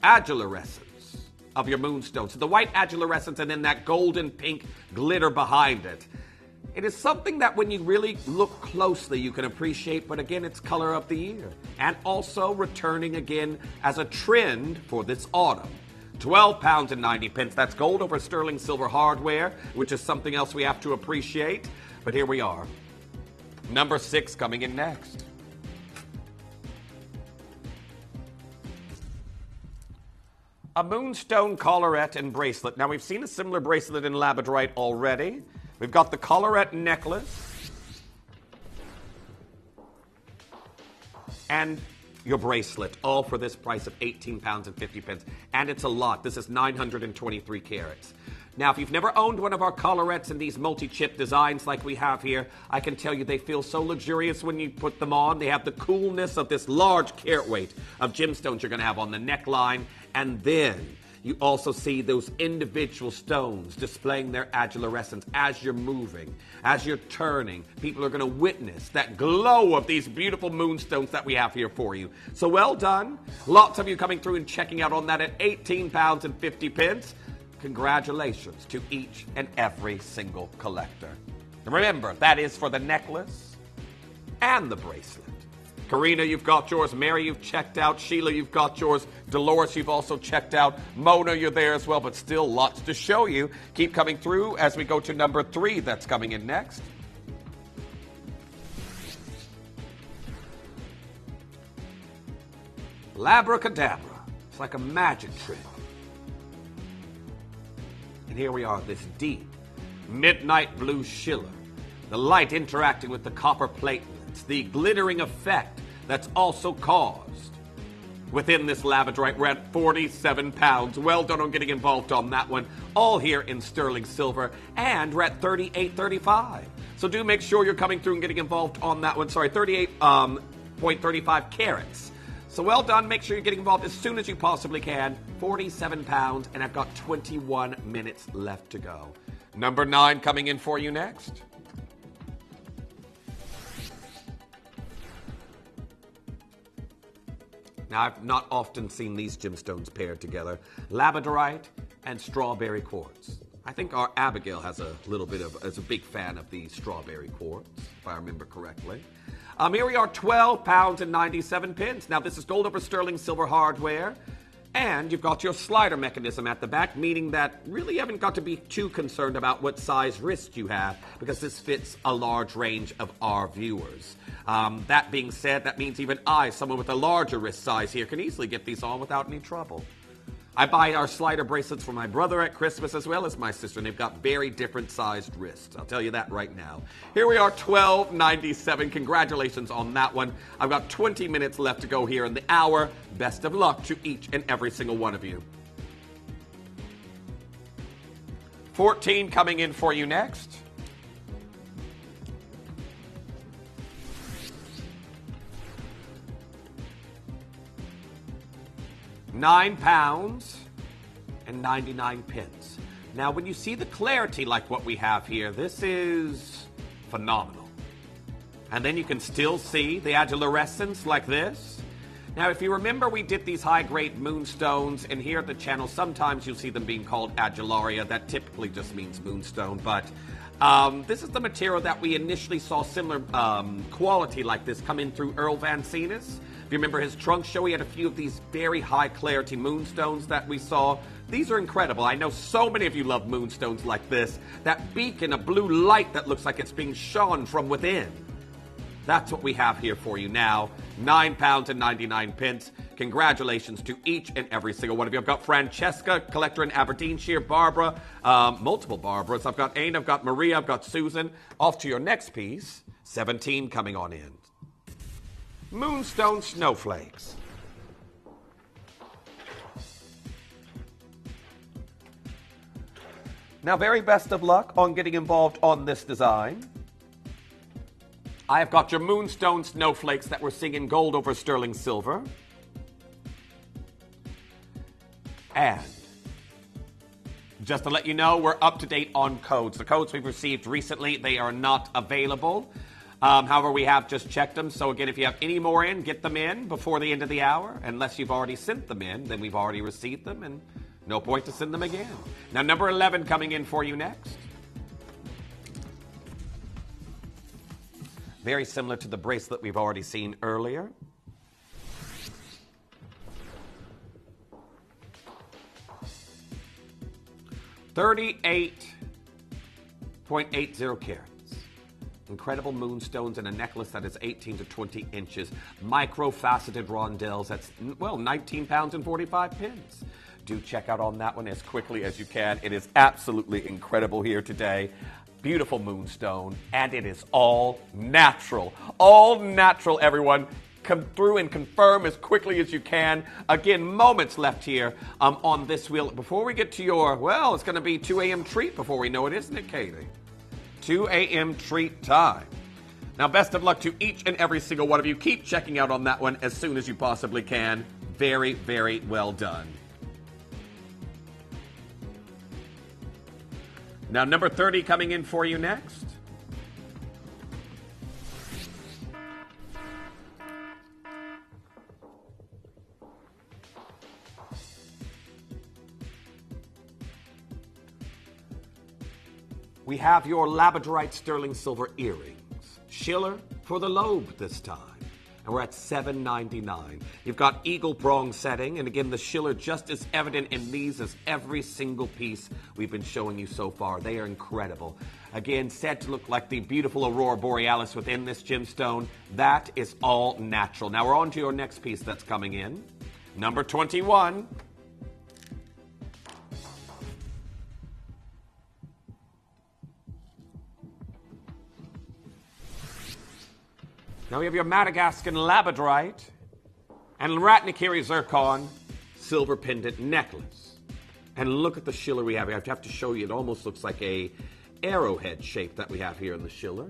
adulorescence of your moonstone. So the white adulorescence and then that golden pink glitter behind it. It is something that when you really look closely, you can appreciate, but again, it's color of the year. And also returning again as a trend for this autumn. £12.90. That's gold over sterling silver hardware, which is something else we have to appreciate. But here we are. Number 6 coming in next. A moonstone collarette and bracelet. Now, we've seen a similar bracelet in Labradorite already. We've got the collarette necklace and your bracelet, all for this price of £18.50. And it's a lot. This is 923 carats. Now, if you've never owned one of our collarettes in these multi-chip designs like we have here, I can tell you they feel so luxurious when you put them on. They have the coolness of this large carat weight of gemstones you're going to have on the neckline. And then You also see those individual stones displaying their adularescence as you're moving, as you're turning. People are going to witness that glow of these beautiful moonstones that we have here for you. So well done. Lots of you coming through and checking out on that at £18.50. Congratulations to each and every single collector. And remember, that is for the necklace and the bracelet. Karina, you've got yours. Mary, you've checked out. Sheila, you've got yours. Dolores, you've also checked out. Mona, you're there as well, but still lots to show you. Keep coming through as we go to number 3 that's coming in next. Labracadabra. It's like a magic trick. And here we are, this deep midnight blue shiller. The light interacting with the copper platelets. The glittering effect that's also caused within this Labradorite. We're at 47 pounds. Well done on getting involved on that one. All here in sterling silver. And we're at 38.35. So do make sure you're coming through and getting involved on that one. Sorry, 38.35 carats. So well done. Make sure you're getting involved as soon as you possibly can. 47 pounds, and I've got 21 minutes left to go. Number 9 coming in for you next. Now, I've not often seen these gemstones paired together. Labradorite and strawberry quartz. I think our Abigail has a little bit of, is a big fan of the strawberry quartz, if I remember correctly. Here we are, £12.97. Now, this is gold over sterling silver hardware. And you've got your slider mechanism at the back, meaning that really you haven't got to be too concerned about what size wrist you have, because this fits a large range of our viewers. That being said, that means even I, someone with a larger wrist size here, can easily get these on without any trouble. I buy our slider bracelets for my brother at Christmas as well as my sister, and they've got very different sized wrists. I'll tell you that right now. Here we are, $12.97. Congratulations on that one. I've got 20 minutes left to go here in the hour. Best of luck to each and every single one of you. 14 coming in for you next. £9.99. Now, when you see the clarity like what we have here, this is phenomenal. And then you can still see the adularescence like this. Now, if you remember, we did these high-grade moonstones, and here at the channel, sometimes you'll see them being called adularia. That typically just means moonstone, but this is the material that we initially saw similar quality like this come in through Earl Van Seenis. If you remember his trunk show, he had a few of these very high-clarity moonstones that we saw. These are incredible. I know so many of you love moonstones like this. That beacon of blue light that looks like it's being shone from within. That's what we have here for you now. £9.99. Congratulations to each and every single one of you. I've got Francesca, collector in Aberdeenshire, Barbara, multiple Barbaras. I've got Aine, I've got Maria, I've got Susan. Off to your next piece. 17 coming on in. Moonstone snowflakes. Now, very best of luck on getting involved on this design. I have got your Moonstone snowflakes that we're seeing in gold over sterling silver. And just to let you know, we're up to date on codes. The codes we've received recently, they are not available. However, we have just checked them. So again, if you have any more in, get them in before the end of the hour. Unless you've already sent them in, then we've already received them and no point to send them again. Now, number 11 coming in for you next. Very similar to the bracelet we've already seen earlier. $38.80 carats. Incredible moonstones and a necklace that is 18 to 20 inches. Micro-faceted rondelles. That's, well, 19 pounds and 45 pence. Do check out on that one as quickly as you can. It is absolutely incredible here today. Beautiful moonstone, and it is all natural. All natural, everyone. Come through and confirm as quickly as you can. Again, moments left here on this wheel. Before we get to your, well, it's going to be 2 a.m. treat before we know it, isn't it, Katie? 2 a.m. treat time. Now, best of luck to each and every single one of you. Keep checking out on that one as soon as you possibly can. Very, very well done. Now, number 30 coming in for you next. We have your Labradorite sterling silver earrings. Schiller for the lobe this time. And we're at $7.99. You've got eagle prong setting, and again, the Schiller just as evident in these as every single piece we've been showing you so far. They are incredible. Again, said to look like the beautiful aurora borealis within this gemstone. That is all natural. Now we're on to your next piece that's coming in. Number 21. Now we have your Madagascan Labradorite and Ratnakiri Zircon silver pendant necklace. And look at the Schiller we have here. I have to show you, it almost looks like a arrowhead shape that we have here in the Schiller.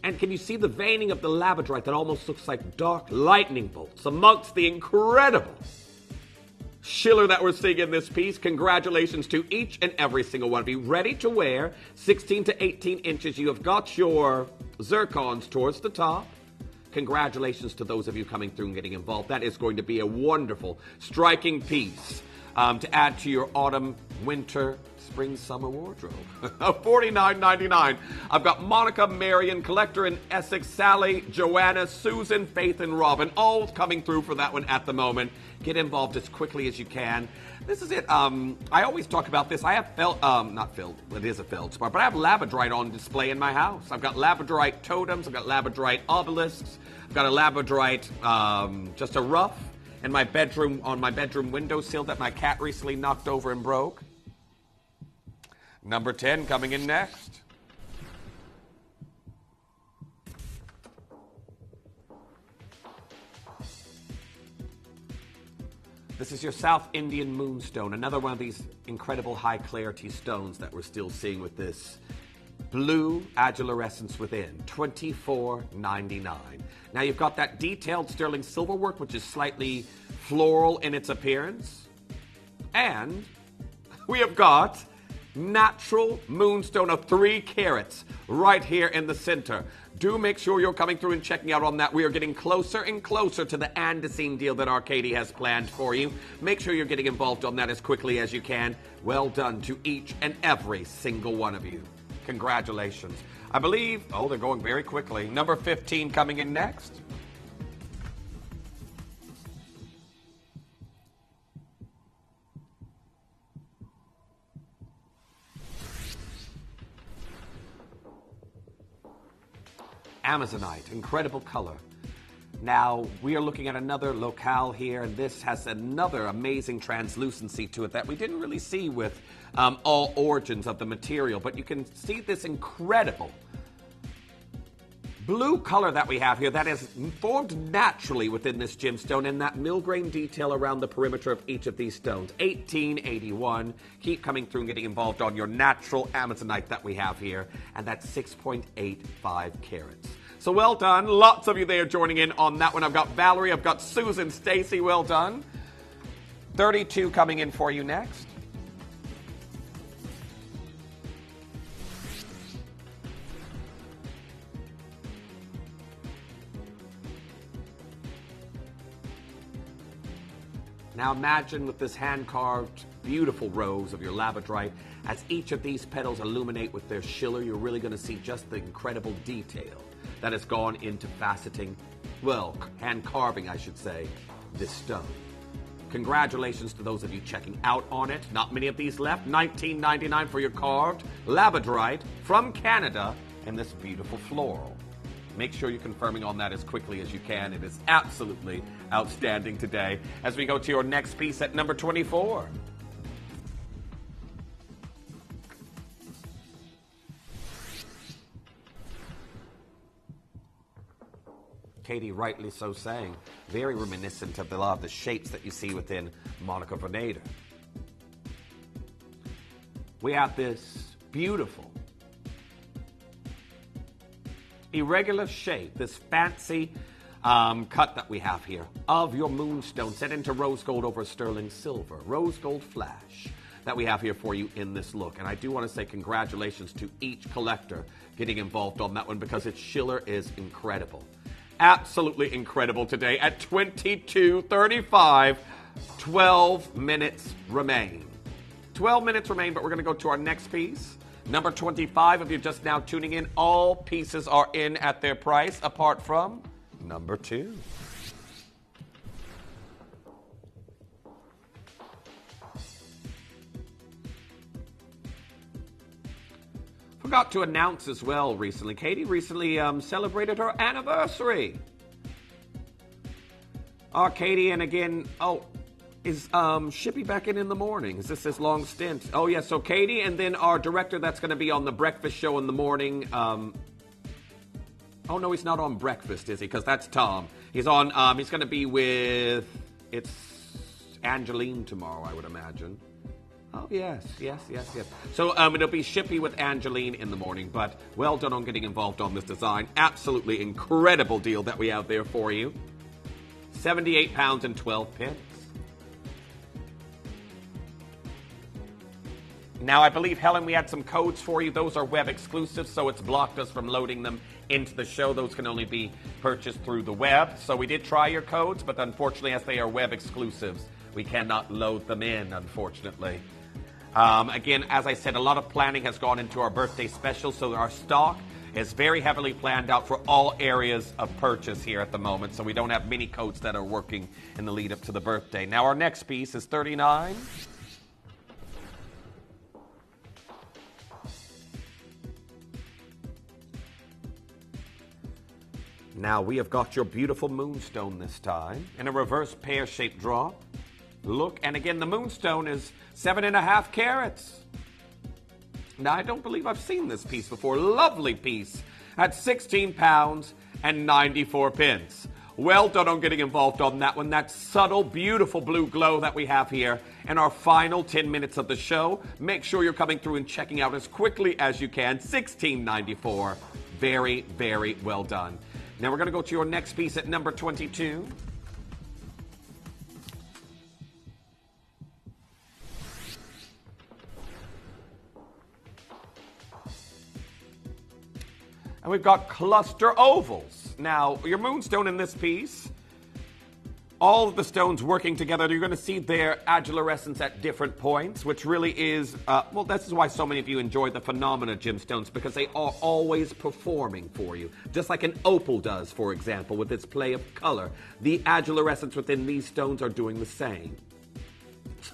And can you see the veining of the Labradorite that almost looks like dark lightning bolts amongst the incredible Schiller that we're seeing in this piece? Congratulations to each and every single one of you. Ready to wear, 16 to 18 inches. You have got your zircons towards the top. Congratulations to those of you coming through and getting involved. That is going to be a wonderful, striking piece to add to your autumn, winter, spring, summer wardrobe. $49.99. I've got Monica, Marion, Collector in Essex, Sally, Joanna, Susan, Faith, and Robin, all coming through for that one at the moment. Get involved as quickly as you can. This is it. I always talk about this. I have it is a Feldspar, but I have Labradorite on display in my house. I've got Labradorite totems. I've got Labradorite obelisks. I've got a Labradorite, just a rough, in my bedroom, on my bedroom windowsill that my cat recently knocked over and broke. Number 10 coming in next. This is your South Indian Moonstone, another one of these incredible high clarity stones that we're still seeing with this blue agilurescence within. $24.99. Now you've got that detailed sterling silver work, which is slightly floral in its appearance. And we have got natural moonstone of 3 carats right here in the center. Do make sure you're coming through and checking out on that. We are getting closer and closer to the Andesine deal that Arcady has planned for you. Make sure you're getting involved on that as quickly as you can. Well done to each and every single one of you. Congratulations. I believe, they're going very quickly. Number 15 coming in next. Amazonite, incredible color. Now, we are looking at another locale here, and this has another amazing translucency to it that we didn't really see with all origins of the material, but you can see this incredible blue color that we have here that is formed naturally within this gemstone, and that mill-grain detail around the perimeter of each of these stones. $18.81. Keep coming through and getting involved on your natural Amazonite that we have here, and that's 6.85 carats. So well done. Lots of you there joining in on that one. I've got Valerie, I've got Susan, Stacy, well done. 32 coming in for you next. Now imagine with this hand-carved, beautiful rose of your Labradorite, as each of these petals illuminate with their Schiller, you're really going to see just the incredible detail that has gone into faceting, well, hand-carving, I should say, this stone. Congratulations to those of you checking out on it. Not many of these left. $19.99 for your carved Labradorite from Canada in this beautiful floral. Make sure you're confirming on that as quickly as you can. It is absolutely outstanding today. As we go to your next piece at number 24. Katie rightly so saying, very reminiscent of a lot of the shapes that you see within Monica Verneda. We have this beautiful irregular shape, this fancy cut that we have here of your Moonstone set into rose gold over sterling silver, rose gold flash. that we have here for you in this look. And I do want to say congratulations to each collector getting involved on that one because its schiller is incredible. Absolutely incredible today at 22:35. 12 minutes remain. 12 minutes remain, but we're going to go to our next piece. Number 25, if you're just now tuning in, all pieces are in at their price apart from number 2. Forgot to announce as well recently, Katie recently celebrated her anniversary. Katie, and again, is Shippy back in the morning? Is this his long stint? Oh, yeah, so Katie, and then our director that's going to be on the breakfast show in the morning. Oh, no, he's not on breakfast, is he? Because that's Tom. He's on, he's going to be with, it's Angeline tomorrow, I would imagine. Oh, yes. So it'll be Shippy with Angeline in the morning, but well done on getting involved on this design. Absolutely incredible deal that we have there for you. £78 and 12 pence. Now, I believe, Helen, we had some codes for you. Those are web exclusives, so it's blocked us from loading them into the show. Those can only be purchased through the web. So we did try your codes, but unfortunately, as they are web exclusives, we cannot load them in, unfortunately. Again, as I said, a lot of planning has gone into our birthday special, so our stock is very heavily planned out for all areas of purchase here at the moment, so we don't have many codes that are working in the lead up to the birthday. Now, our next piece is 39. Now, we have got your beautiful Moonstone this time in a reverse pear-shaped drop. Look, and again, the Moonstone is 7.5 carats. Now, I don't believe I've seen this piece before. Lovely piece at £16 and 94 pence. Well done on getting involved on that one. That subtle, beautiful blue glow that we have here in our final 10 minutes of the show. Make sure you're coming through and checking out as quickly as you can. $16.94. Very, very well done. Now we're going to go to your next piece at number 22. And we've got cluster ovals. Now, your Moonstone in this piece, all of the stones working together, you're going to see their agilarescence at different points, which really is, well, this is why so many of you enjoy the Phenomena gemstones, because they are always performing for you. Just like an opal does, for example, with its play of color. The agilarescence within these stones are doing the same.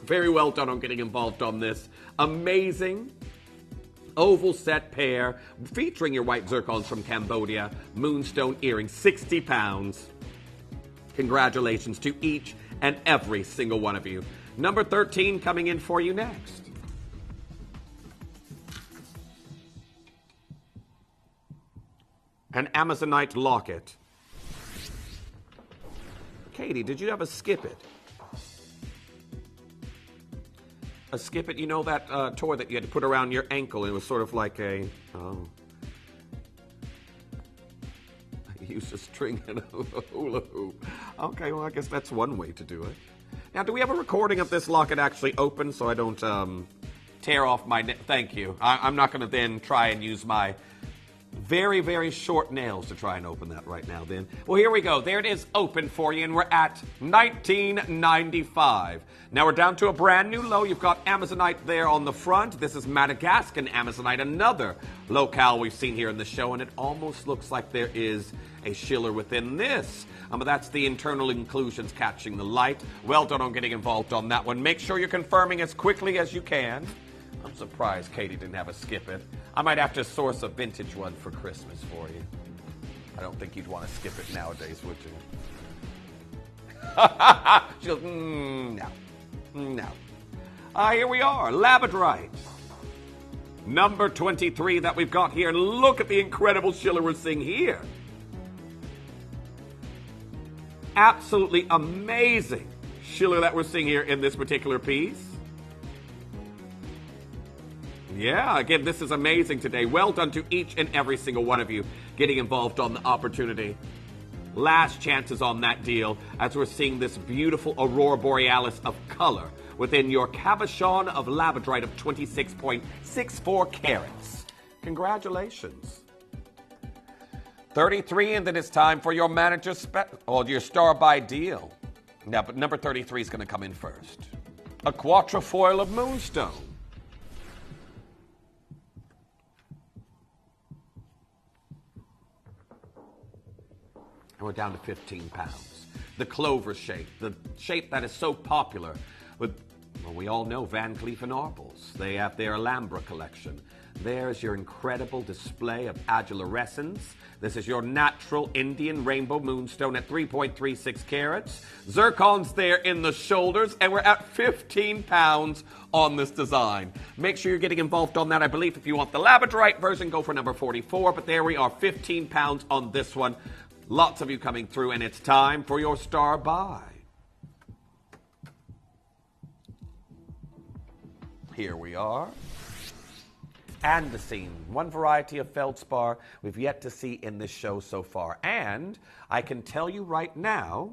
Very well done on getting involved on this. Amazing oval set pair featuring your white zircons from Cambodia. Moonstone earrings, £60. Congratulations to each and every single one of you. Number 13 coming in for you next. An Amazonite locket. Katie, did you have a skip it? A skip it, you know that toy that you had to put around your ankle? It was sort of like a, use a string and a hula hoop. Okay, well, I guess that's one way to do it. Now, do we have a recording of this locket actually open so I don't tear off my... Thank you. I'm not going to then try and use my very, very short nails to try and open that right now then. Well, here we go. There it is open for you, and we're at $19.95. Now we're down to a brand new low. You've got Amazonite there on the front. This is Madagascan Amazonite, another locale we've seen here in the show, and it almost looks like there is a schiller within this. But that's the internal inclusions catching the light. Well done on getting involved on that one. Make sure you're confirming as quickly as you can. I'm surprised Katie didn't have a skip it. I might have to source a vintage one for Christmas for you. I don't think you'd want to skip it nowadays, would you? She goes, no. Here we are, Labradorite. Number 23 that we've got here. And look at the incredible schiller we're seeing here. Absolutely amazing schiller that we're seeing here in this particular piece. Yeah, again, this is amazing today. Well done to each and every single one of you getting involved on the opportunity. Last chances on that deal as we're seeing this beautiful Aurora Borealis of color within your cabochon of Labradorite of 26.64 carats. Congratulations. 33, and then it's time for your manager's your star by deal. Now, but number 33 is going to come in first. A quatrefoil of Moonstone. And we're down to 15 pounds. The clover shape, the shape that is so popular with, well, we all know Van Cleef & Arpels. They have their Alhambra collection. There's your incredible display of adulorescence. This is your natural Indian rainbow moonstone at 3.36 carats. Zircon's there in the shoulders, and we're at 15 pounds on this design. Make sure you're getting involved on that. I believe if you want the Labradorite version, go for number 44, but there we are, 15 pounds on this one. Lots of you coming through, and it's time for your star buy. Here we are. Andesine, one variety of Feldspar we've yet to see in this show so far. And I can tell you right now,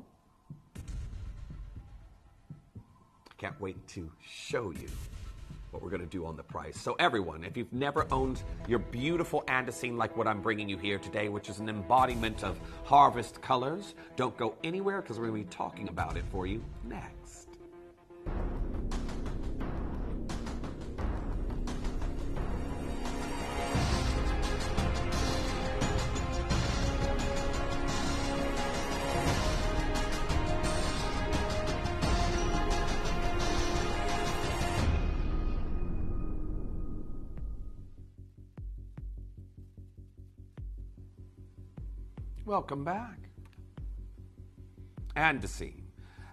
I can't wait to show you what we're going to do on the price. So everyone, if you've never owned your beautiful Andesine like what I'm bringing you here today, which is an embodiment of harvest colors, don't go anywhere because we're going to be talking about it for you next. Welcome back. Andesine,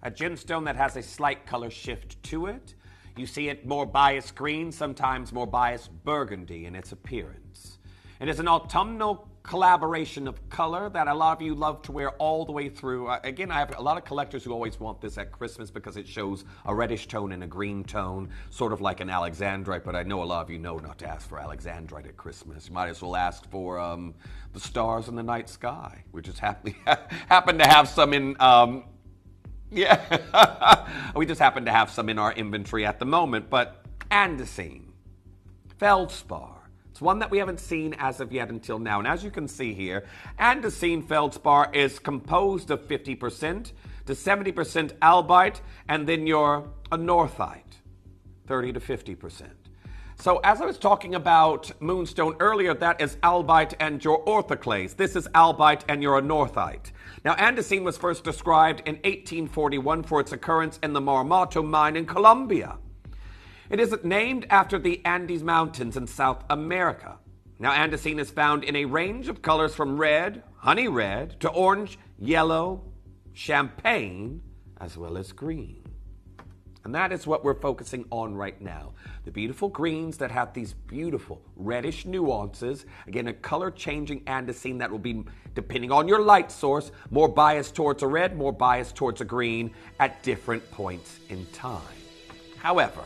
a gemstone that has a slight color shift to it. You see it more biased green, sometimes more biased burgundy in its appearance. It is an autumnal collaboration of color that a lot of you love to wear all the way through. Again, I have a lot of collectors who always want this at Christmas because it shows a reddish tone and a green tone, sort of like an alexandrite, but I know a lot of you know not to ask for alexandrite at Christmas. You might as well ask for the stars in the night sky. We just happen to have some in, we just happen to have some in our inventory at the moment, but Andesine, Feldspar, it's one that we haven't seen as of yet until now. And as you can see here, Andesine Feldspar is composed of 50% to 70% albite, and then your anorthite, 30 to 50%. So as I was talking about Moonstone earlier, that is albite and your orthoclase. This is albite and your anorthite. Now, Andesine was first described in 1841 for its occurrence in the Marmato mine in Colombia. It is named after the Andes Mountains in South America. Now, Andesine is found in a range of colors from red, honey red, to orange, yellow, champagne, as well as green. And that is what we're focusing on right now. The beautiful greens that have these beautiful reddish nuances. Again, a color-changing Andesine that will be, depending on your light source, more biased towards a red, more biased towards a green at different points in time. However,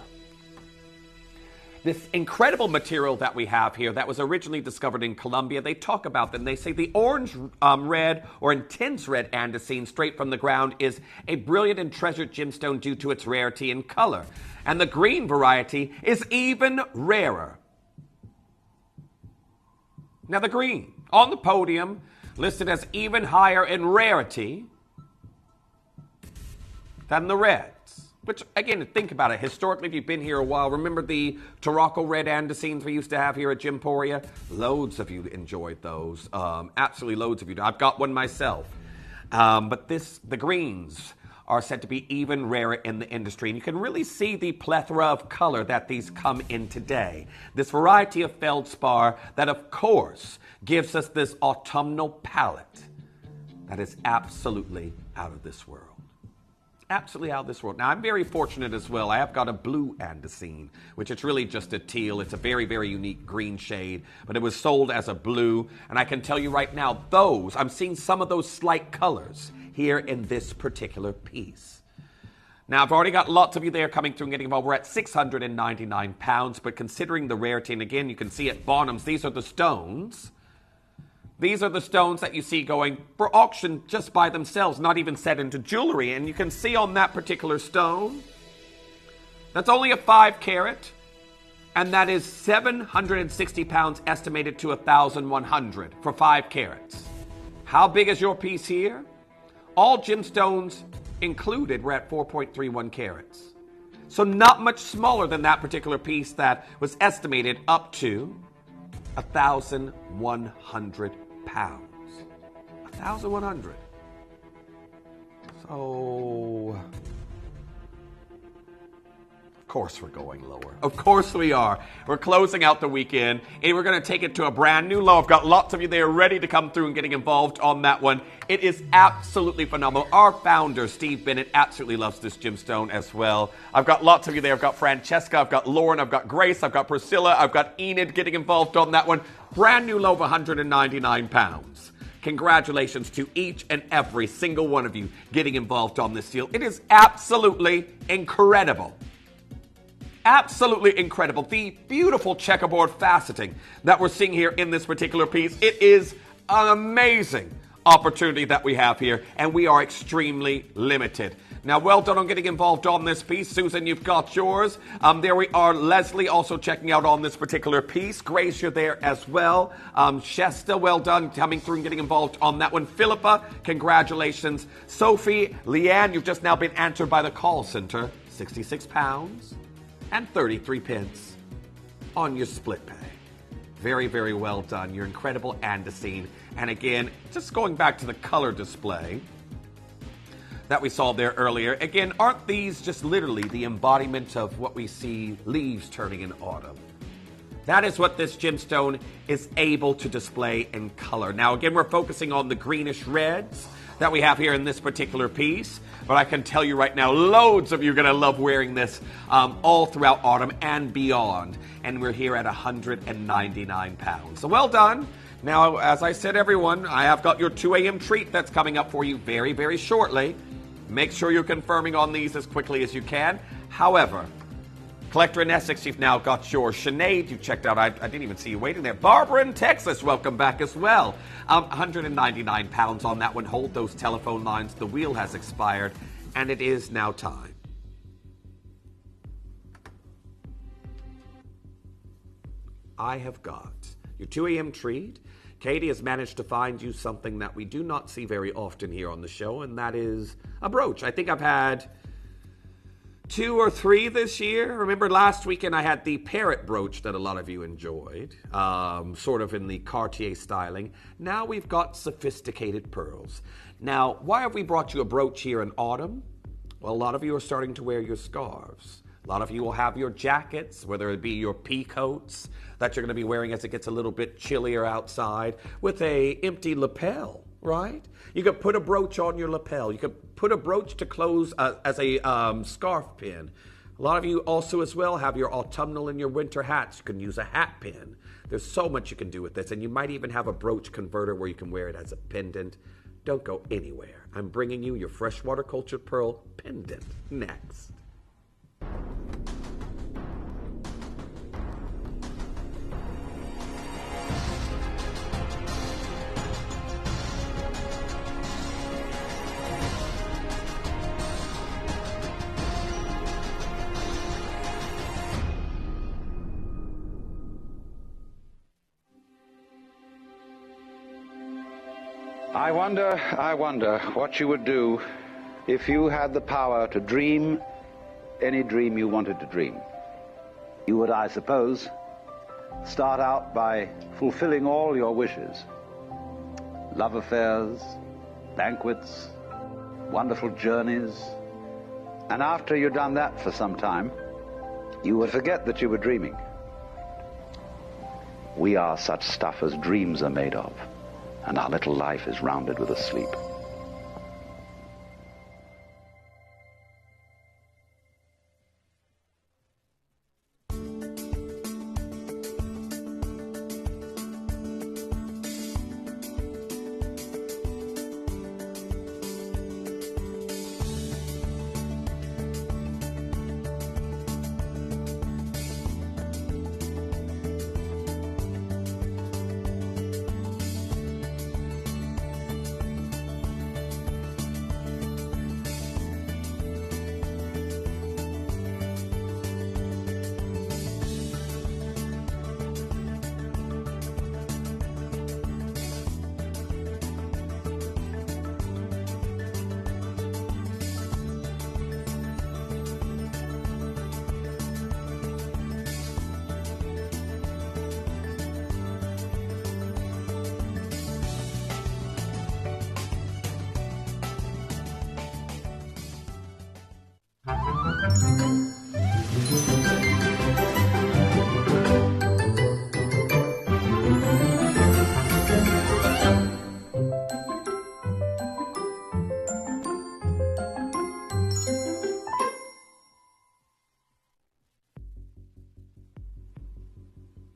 this incredible material that we have here that was originally discovered in Colombia, they talk about them. They say the orange red or intense red Andesine straight from the ground is a brilliant and treasured gemstone due to its rarity in color. And the green variety is even rarer. Now the green on the podium listed as even higher in rarity than the reds. Which, again, think about it. Historically, if you've been here a while, remember the Tarocco red Andesines we used to have here at Gemporia? Loads of you enjoyed those. Absolutely loads of you. I've got one myself. But the greens are said to be even rarer in the industry. And you can really see the plethora of color that these come in today. This variety of Feldspar that, of course, gives us this autumnal palette that is absolutely out of this world. Absolutely out of this world. Now, I'm very fortunate as well. I have got a blue Andesine, which is really just a teal. It's a very, very unique green shade, but it was sold as a blue. And I can tell you right now, I'm seeing some of those slight colors here in this particular piece. Now, I've already got lots of you there coming through and getting involved. We're at 699 pounds, but considering the rarity, and again, you can see at Bonhams, these are the stones. These are the stones that you see going for auction just by themselves, not even set into jewelry. And you can see on that particular stone, That's only a 5 carat, and that is 760 pounds estimated to 1,100 for 5 carats. How big is your piece here? All gemstones included were at 4.31 carats. So not much smaller than that particular piece that was estimated up to 1,100 pounds. 1,100. So, of course we're going lower. Of course we are. We're closing out the weekend, and we're going to take it to a brand new low. I've got lots of you there ready to come through and getting involved on that one. It is absolutely phenomenal. Our founder, Steve Bennett, absolutely loves this gemstone as well. I've got lots of you there. I've got Francesca, I've got Lauren, I've got Grace, I've got Priscilla, I've got Enid getting involved on that one. Brand new low of 199 pounds. Congratulations to each and every single one of you getting involved on this deal. It is absolutely incredible. Absolutely incredible. The beautiful checkerboard faceting that we're seeing here in this particular piece. It is an amazing opportunity that we have here, and we are extremely limited. Now, well done on getting involved on this piece. Susan, you've got yours. There we are. Leslie also checking out on this particular piece. Grace, you're there as well. Shesta, well done coming through and getting involved on that one. Philippa, congratulations. Sophie, Leanne, you've just now been answered by the call center. 66 pounds and 33 pence on your split pay. Very, very well done. You're incredible, Andesine. And again, just going back to the color display that we saw there earlier. Again, aren't these just literally the embodiment of what we see leaves turning in autumn? That is what this gemstone is able to display in color. Now, again, we're focusing on the greenish reds that we have here in this particular piece. But I can tell you right now, loads of you are going to love wearing this all throughout autumn and beyond. And we're here at 199 pounds. So well done. Now, as I said, everyone, I have got your 2 a.m. treat that's coming up for you very, very shortly. Make sure you're confirming on these as quickly as you can. However, Collector in Essex, you've now got yours. Sinead, you checked out. I didn't even see you waiting there. Barbara in Texas, welcome back as well. 199 pounds on that one. Hold those telephone lines. The wheel has expired, and it is now time. I have got your 2 a.m. treat. Katie has managed to find you something that we do not see very often here on the show, and that is a brooch. I think I've had 2 or 3 this year. Remember last weekend I had the parrot brooch that a lot of you enjoyed, sort of in the Cartier styling. Now we've got sophisticated pearls. Now, why have we brought you a brooch here in autumn? Well, a lot of you are starting to wear your scarves. A lot of you will have your jackets, whether it be your pea coats that you're going to be wearing as it gets a little bit chillier outside, with a empty lapel, right? You could put a brooch on your lapel. You could put a brooch to close as a scarf pin. A lot of you also as well have your autumnal and your winter hats. You can use a hat pin. There's so much you can do with this, and you might even have a brooch converter where you can wear it as a pendant. Don't go anywhere. I'm bringing you your freshwater cultured pearl pendant next. I wonder what you would do if you had the power to dream any dream you wanted to dream. You would, I suppose, start out by fulfilling all your wishes. Love affairs, banquets, wonderful journeys. And after you'd done that for some time, you would forget that you were dreaming. We are such stuff as dreams are made of, and our little life is rounded with a sleep.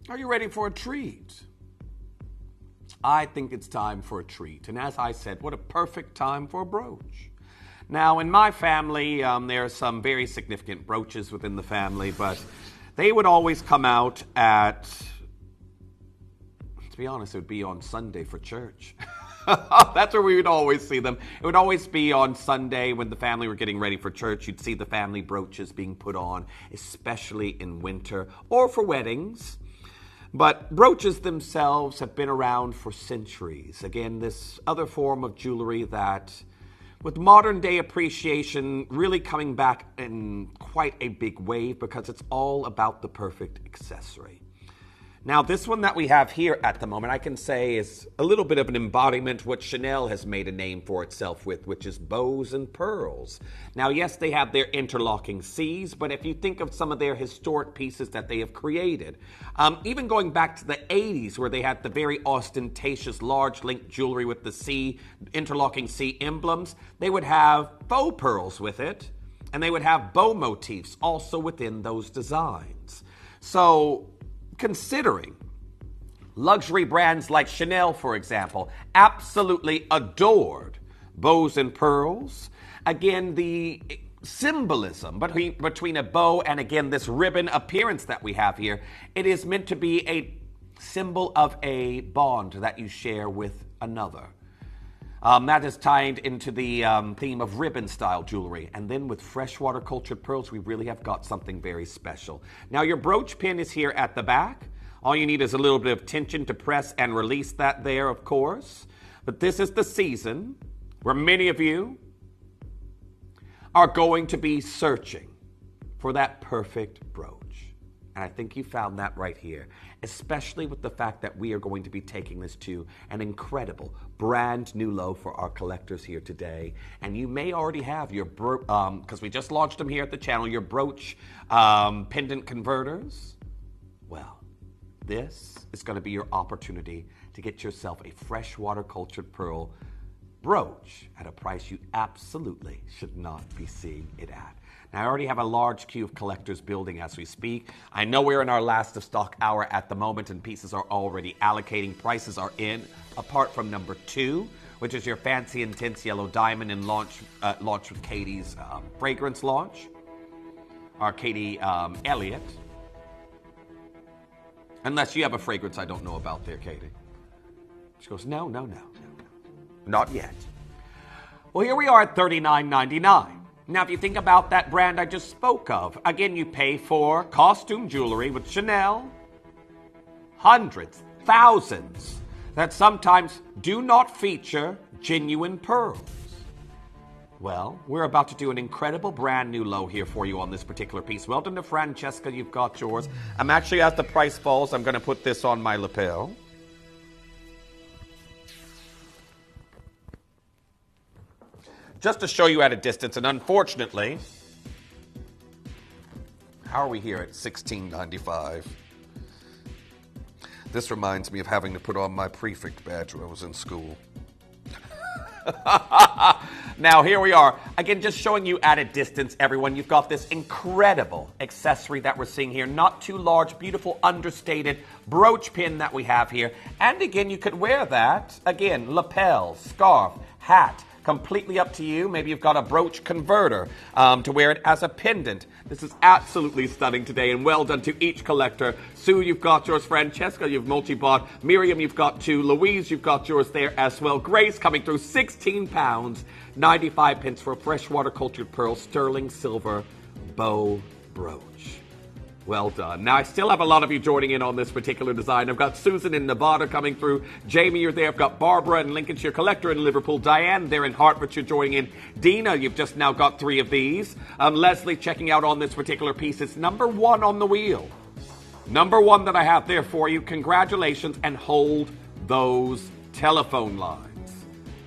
Are you ready for a treat? I think it's time for a treat. And as I said, what a perfect time for a brooch. Now, in my family, there are some very significant brooches within the family, but they would always come out at, to be honest, it would be on Sunday for church. That's where we would always see them. It would always be on Sunday when the family were getting ready for church. You'd see the family brooches being put on, especially in winter or for weddings. But brooches themselves have been around for centuries. Again, this other form of jewelry that, with modern day appreciation, really coming back in quite a big wave because it's all about the perfect accessory. Now, this one that we have here at the moment, I can say is a little bit of an embodiment of what Chanel has made a name for itself with, which is bows and pearls. Now, yes, they have their interlocking C's, but if you think of some of their historic pieces that they have created, even going back to the 80s where they had the very ostentatious large link jewelry with the C, interlocking C emblems, they would have faux pearls with it, and they would have bow motifs also within those designs. So, considering luxury brands like Chanel, for example, absolutely adored bows and pearls. Again, the symbolism between a bow and, again, this ribbon appearance that we have here, it is meant to be a symbol of a bond that you share with another. That is tied into the theme of ribbon-style jewelry. And then with freshwater cultured pearls, we really have got something very special. Now, your brooch pin is here at the back. All you need is a little bit of tension to press and release that there, of course. But this is the season where many of you are going to be searching for that perfect brooch. And I think you found that right here, especially with the fact that we are going to be taking this to an incredible brand new low for our collectors here today. And you may already have your, because we just launched them here at the channel, your brooch pendant converters. Well, this is going to be your opportunity to get yourself a freshwater cultured pearl brooch at a price you absolutely should not be seeing it at. Now, I already have a large queue of collectors building as we speak. I know we're in our last of stock hour at the moment and pieces are already allocating. Prices are in, apart from number 2, which is your fancy intense yellow diamond and launch with Katie's fragrance launch. Or Katie Elliott. Unless you have a fragrance I don't know about there, Katie. She goes, no. Not yet. Well, here we are at $39.99. Now, if you think about that brand I just spoke of, again, you pay for costume jewelry with Chanel, hundreds, thousands, that sometimes do not feature genuine pearls. Well, we're about to do an incredible brand new low here for you on this particular piece. Well done to Francesca, you've got yours. I'm actually, as the price falls, I'm going to put this on my lapel. Just to show you at a distance, and unfortunately, how are we here at $16.95? This reminds me of having to put on my prefect badge when I was in school. Now, here we are. Again, just showing you at a distance, everyone. You've got this incredible accessory that we're seeing here. Not too large, beautiful, understated brooch pin that we have here. And again, you could wear that, again, lapel, scarf, hat. Completely up to you. Maybe you've got a brooch converter to wear it as a pendant. This is absolutely stunning today, and well done to each collector. Sue, you've got yours. Francesca, you've multi-bought. Miriam, you've got 2. Louise, you've got yours there as well. Grace coming through, £16, 95 pence for a freshwater cultured pearl sterling silver bow brooch. Well done. Now, I still have a lot of you joining in on this particular design. I've got Susan in Nevada coming through. Jamie, you're there. I've got Barbara in Lincolnshire, Collector in Liverpool. Diane there in Hertfordshire joining in. Dina, you've just now got 3 of these. Leslie checking out on this particular piece. It's number 1 on the wheel. Number 1 that I have there for you. Congratulations, and hold those telephone lines.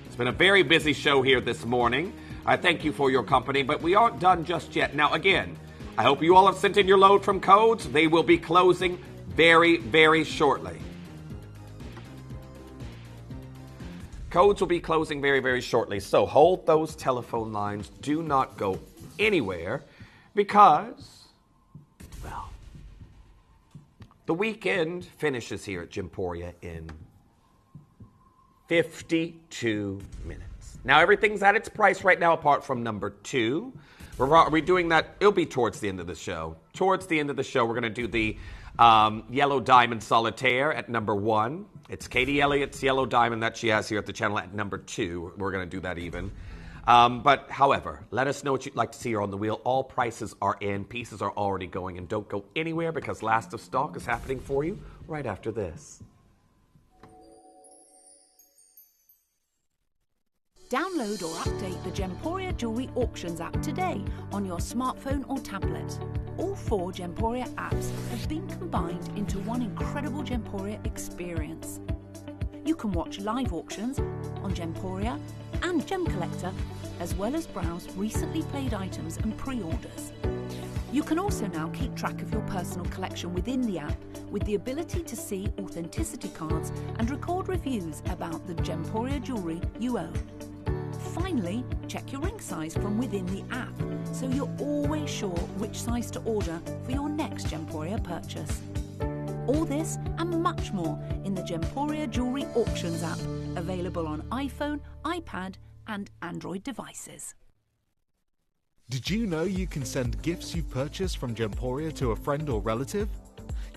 It's been a very busy show here this morning. I thank you for your company, but we aren't done just yet. Now, again, I hope you all have sent in your load from codes. They will be closing very, very shortly. Codes will be closing very, very shortly. So hold those telephone lines. Do not go anywhere because, well, The weekend finishes here at Gemporia in 52 minutes. Now, everything's at its price right now apart from number 2. We're doing that. It'll be towards the end of the show. Towards the end of the show, we're going to do the Yellow Diamond Solitaire at number 1. It's Katie Elliott's Yellow Diamond that she has here at the channel at number 2. We're going to do that even. But, however, let us know what you'd like to see here on the wheel. All prices are in. Pieces are already going. And don't go anywhere because last of stock is happening for you right after this. Download or update the Gemporia Jewellery Auctions app today on your smartphone or tablet. All 4 Gemporia apps have been combined into one incredible Gemporia experience. You can watch live auctions on Gemporia and Gem Collector, as well as browse recently played items and pre-orders. You can also now keep track of your personal collection within the app with the ability to see authenticity cards and record reviews about the Gemporia jewellery you own. Finally, check your ring size from within the app, so you're always sure which size to order for your next Gemporia purchase. All this and much more in the Gemporia Jewellery Auctions app, available on iPhone, iPad and Android devices. Did you know you can send gifts you've purchased from Gemporia to a friend or relative?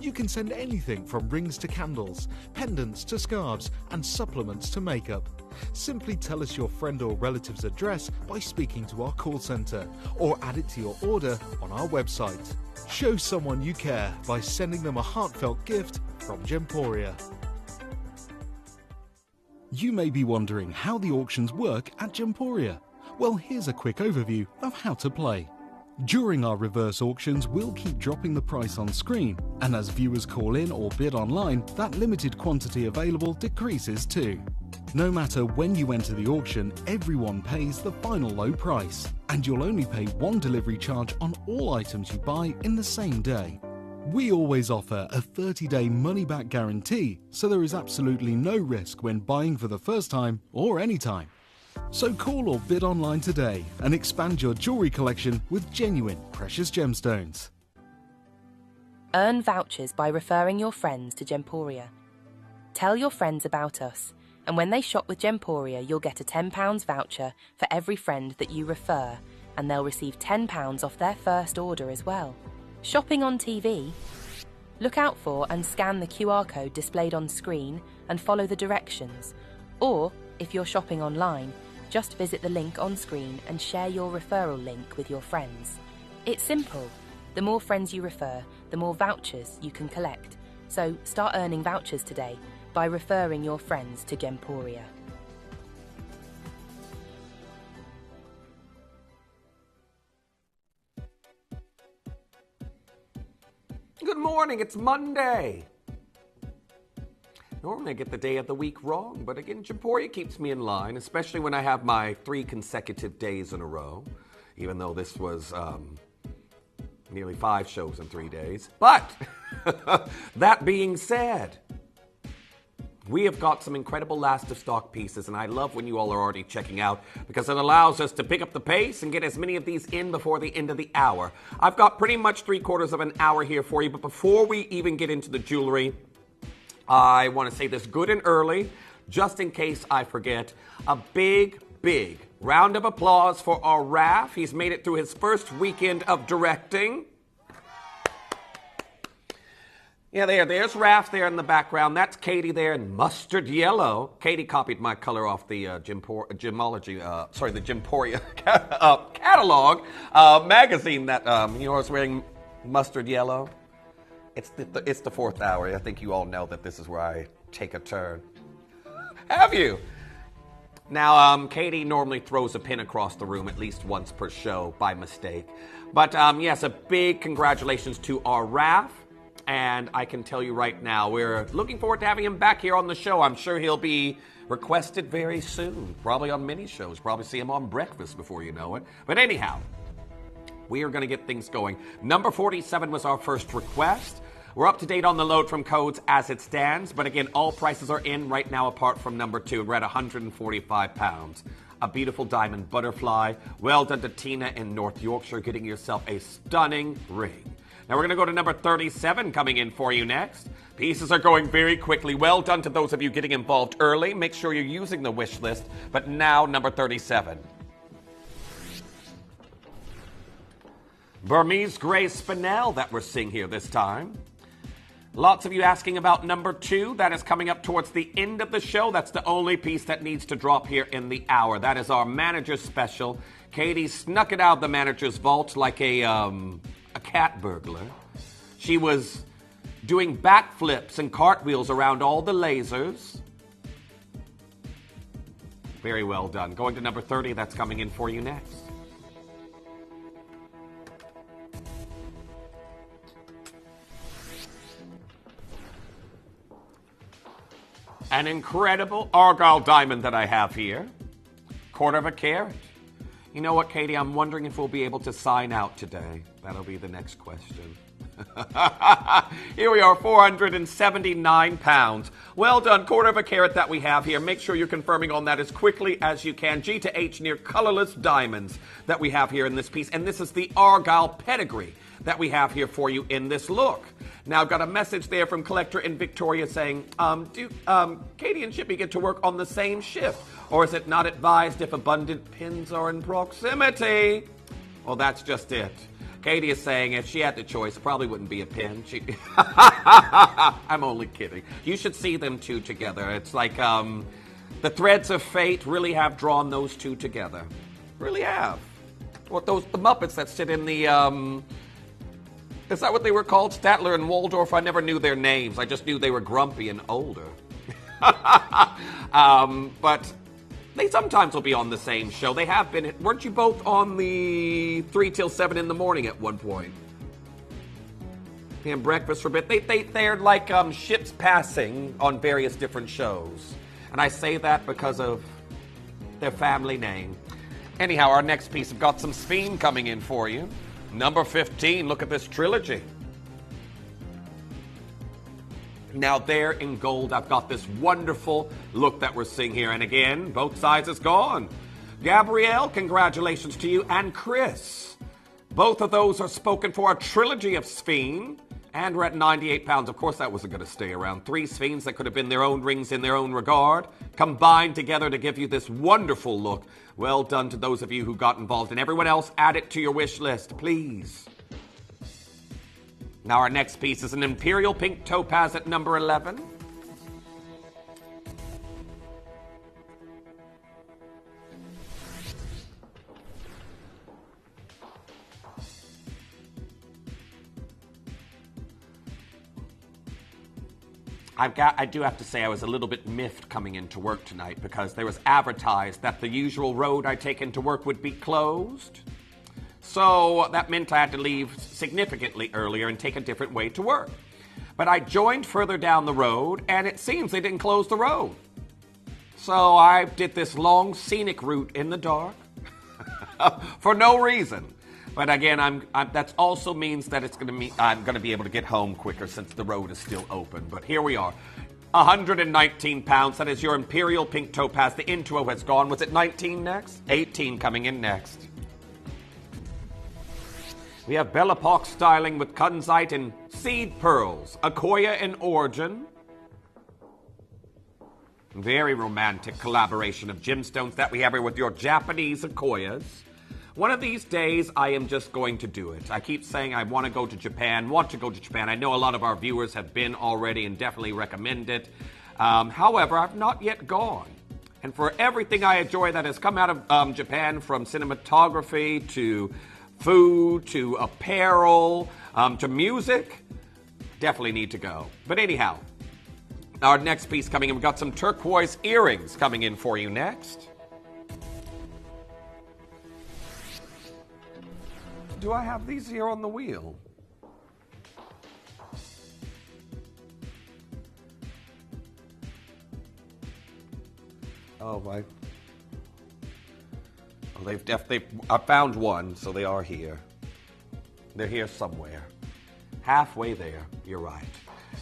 You can send anything from rings to candles, pendants to scarves, and supplements to makeup. Simply tell us your friend or relative's address by speaking to our call centre, or add it to your order on our website. Show someone you care by sending them a heartfelt gift from Gemporia. You may be wondering how the auctions work at Gemporia. Well, here's a quick overview of how to play. During our reverse auctions, we'll keep dropping the price on screen, and as viewers call in or bid online, that limited quantity available decreases too. No matter when you enter the auction, everyone pays the final low price, and you'll only pay 1 delivery charge on all items you buy in the same day. We always offer a 30-day money-back guarantee, so there is absolutely no risk when buying for the first time or anytime. So call or bid online today and expand your jewellery collection with genuine precious gemstones. Earn vouchers by referring your friends to Gemporia. Tell your friends about us, and when they shop with Gemporia, you'll get a £10 voucher for every friend that you refer, and they'll receive £10 off their first order as well. Shopping on TV? Look out for and scan the QR code displayed on screen and follow the directions. Or, if you're shopping online, just visit the link on screen and share your referral link with your friends. It's simple. The more friends you refer, the more vouchers you can collect. So start earning vouchers today by referring your friends to Gemporia. Good morning, it's Monday. Normally I get the day of the week wrong, but again, Gemporia keeps me in line, especially when I have my 3 consecutive days in a row, even though this was nearly 5 shows in 3 days. But that being said, we have got some incredible last of stock pieces, and I love when you all are already checking out because it allows us to pick up the pace and get as many of these in before the end of the hour. I've got pretty much 3/4 of an hour here for you, but before we even get into the jewelry, I want to say this good and early, just in case I forget. A big, big round of applause for our Raph. He's made it through his first weekend of directing. Yeah, there's Raph there in the background. That's Katie there in mustard yellow. Katie copied my color off the Gemology, the Gemporia catalog magazine that I was wearing mustard yellow. It's the 4th hour. I think you all know that this is where I take a turn. Have you? Now, Katie normally throws a pin across the room at least once per show by mistake. But yes, a big congratulations to our Raph. And I can tell you right now, we're looking forward to having him back here on the show. I'm sure he'll be requested very soon. Probably on mini shows. Probably see him on breakfast before you know it. But anyhow, we are going to get things going. Number 47 was our first request. We're up to date on the load from codes as it stands. But again, all prices are in right now apart from number 2. We're at £145. A beautiful diamond butterfly. Well done to Tina in North Yorkshire, getting yourself a stunning ring. Now we're going to go to number 37 coming in for you next. Pieces are going very quickly. Well done to those of you getting involved early. Make sure you're using the wish list. But now number 37. Burmese Grey Spinel that we're seeing here this time. Lots of you asking about number 2. That is coming up towards the end of the show. That's the only piece that needs to drop here in the hour. That is our manager's special. Katie snuck it out of the manager's vault like a cat burglar. She was doing backflips and cartwheels around all the lasers. Very well done. Going to number 30, that's coming in for you next. An incredible Argyle diamond that I have here. 1/4 carat. You know what, Katie? I'm wondering if we'll be able to sign out today. That'll be the next question. Here we are, 479 pounds. Well done, 1/4 carat that we have here. Make sure you're confirming on that as quickly as you can. G to H near colorless diamonds that we have here in this piece. And this is the Argyle pedigree that we have here for you in this look. Now, got a message there from Collector in Victoria saying, do Katie and Chippy get to work on the same shift? Or is it not advised if abundant pins are in proximity? Well, that's just it. Katie is saying if she had the choice, it probably wouldn't be a pin. I'm only kidding. You should see them two together. It's like the threads of fate really have drawn those two together. Really have. What the Muppets that sit in the... is that what they were called? Statler and Waldorf? I never knew their names. I just knew they were grumpy and older. But they sometimes will be on the same show. They have been. Weren't you both on the 3 till 7 in the morning at one point? And breakfast for a bit. They're like ships passing on various different shows. And I say that because of their family name. Anyhow, our next piece, I've got some Sphene coming in for you. Number 15, look at this trilogy. Now there in gold, I've got this wonderful look that we're seeing here. And again, both sides is gone. Gabrielle, congratulations to you. And Chris, both of those are spoken for a trilogy of Sphene. And we're at 98 pounds. Of course, that wasn't going to stay around. 3 Sphenes that could have been their own rings in their own regard, combined together to give you this wonderful look. Well done to those of you who got involved. And everyone else, add it to your wish list, please. Now our next piece is an Imperial Pink Topaz at number 11. I do have to say I was a little bit miffed coming into work tonight because there was advertised that the usual road I take into work would be closed. So that meant I had to leave significantly earlier and take a different way to work. But I joined further down the road and it seems they didn't close the road. So I did this long scenic route in the dark for no reason. But again, that also means that I'm going to be able to get home quicker since the road is still open. But here we are, 119 pounds. That is your Imperial Pink Topaz. The intro has gone. Was it 19 next? 18 coming in next. We have Belle Epoque styling with Kunzite and seed pearls. Akoya in origin. Very romantic collaboration of gemstones that we have here with your Japanese Akoyas. One of these days, I am just going to do it. I keep saying I want to go to Japan. I know a lot of our viewers have been already and definitely recommend it. However, I've not yet gone. And for everything I enjoy that has come out of Japan, from cinematography to food to apparel to music, definitely need to go. But anyhow, our next piece coming in, we've got some turquoise earrings coming in for you next. Do I have these here on the wheel? Oh, my. Well, I found one, so they are here. They're here somewhere. Halfway there, you're right.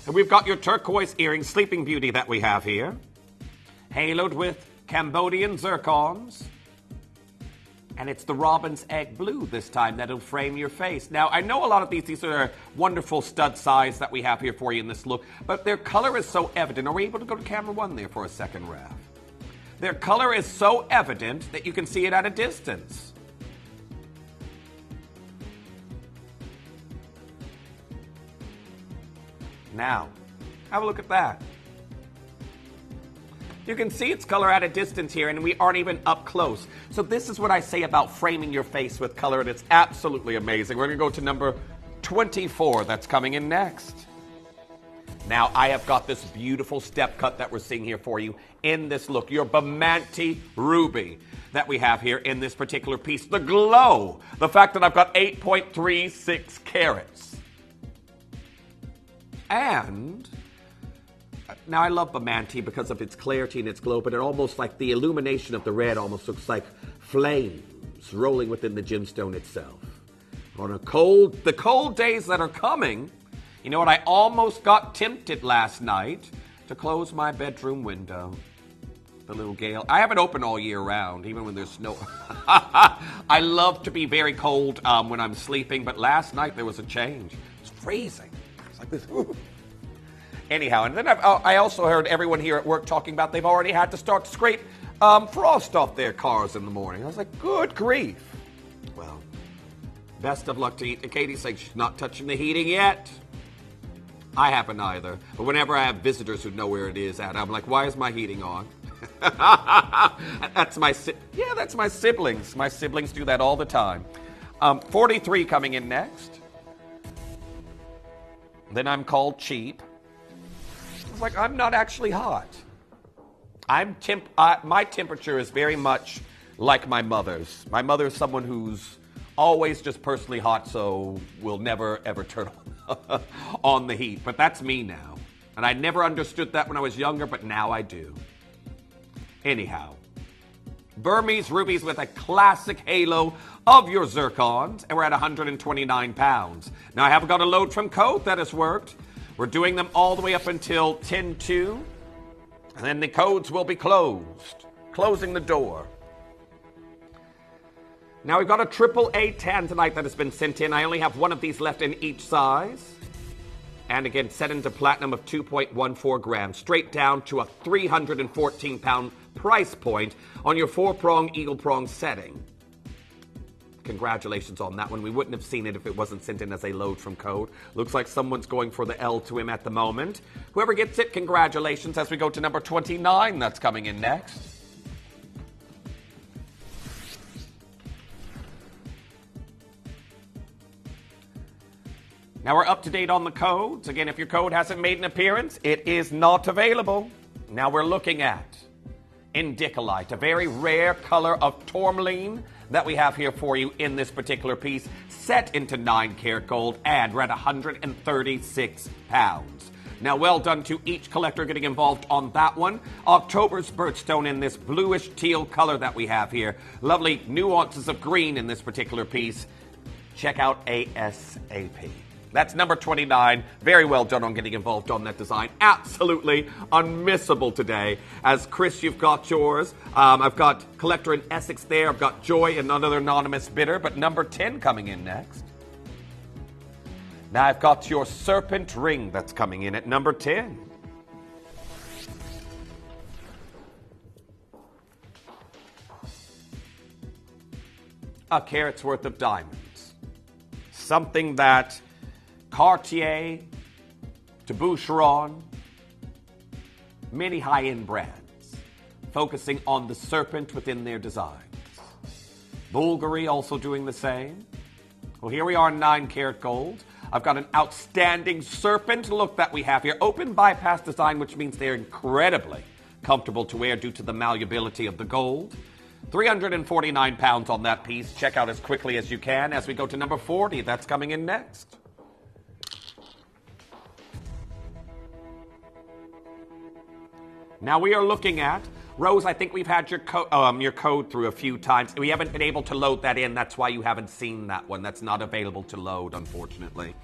And we've got your turquoise earring Sleeping Beauty that we have here. Haloed with Cambodian zircons. And it's the robin's egg blue this time that'll frame your face. Now, I know a lot of these are wonderful stud size that we have here for you in this look, but their color is so evident. Are we able to go to camera 1 there for a second, Raph? Their color is so evident that you can see it at a distance. Now, have a look at that. You can see its color at a distance here, and we aren't even up close. So this is what I say about framing your face with color, and it's absolutely amazing. We're going to go to number 24 that's coming in next. Now, I have got this beautiful step cut that we're seeing here for you in this look. Your Bamante Ruby that we have here in this particular piece. The glow, the fact that I've got 8.36 carats. And now I love Bamante because of its clarity and its glow, but it almost like the illumination of the red almost looks like flames rolling within the gemstone itself. On the cold days that are coming, you know what, I almost got tempted last night to close my bedroom window. The little gale. I have it open all year round, even when there's snow. I love to be very cold when I'm sleeping, but last night there was a change. It's freezing. It's like this. Anyhow, and then I also heard everyone here at work talking about they've already had to start to scrape frost off their cars in the morning. I was like, good grief. Well, best of luck to Katie saying she's not touching the heating yet. I haven't either. But whenever I have visitors who know where it is at, I'm like, why is my heating on? That's my siblings. My siblings do that all the time. 43 coming in next. Then I'm called cheap. It's like, I'm not actually hot. My temperature is very much like my mother's. My mother is someone who's always just personally hot, so will never ever turn on the heat. But that's me now. And I never understood that when I was younger, but now I do. Anyhow, Burmese rubies with a classic halo of your zircons, and we're at 129 pounds. Now, I haven't got a load from Code that has worked. We're doing them all the way up until 10-2, and then the codes will be closed, closing the door. Now, we've got a AAA Tanzanite that has been sent in. I only have one of these left in each size. And again, set into platinum of 2.14 grams, straight down to a 314-pound price point on your 4-prong eagle prong setting. Congratulations on that one. We wouldn't have seen it if it wasn't sent in as a load from Code. Looks like someone's going for the L to him at the moment. Whoever gets it, congratulations as we go to number 29 that's coming in next. Now we're up to date on the codes. Again, if your code hasn't made an appearance, it is not available. Now we're looking at Indicolite, a very rare color of tourmaline that we have here for you in this particular piece, set into 9-karat gold, and we're at 136 pounds. Now, well done to each collector getting involved on that one. October's birthstone in this bluish teal color that we have here. Lovely nuances of green in this particular piece. Check out ASAP. That's number 29. Very well done on getting involved on that design. Absolutely unmissable today. As Chris, you've got yours. I've got Collector in Essex there. I've got Joy, another anonymous bidder. But number 10 coming in next. Now I've got your Serpent ring that's coming in at number 10. A carat's worth of diamonds. Something that Cartier, to Boucheron, many high-end brands, focusing on the serpent within their designs. Bulgari also doing the same. Well, here we are in 9-karat gold. I've got an outstanding serpent look that we have here. Open bypass design, which means they're incredibly comfortable to wear due to the malleability of the gold. 349 pounds on that piece. Check out as quickly as you can as we go to number 40. That's coming in next. Now we are looking at, Rose, I think we've had your code through a few times. We haven't been able to load that in. That's why you haven't seen that one. That's not available to load, unfortunately.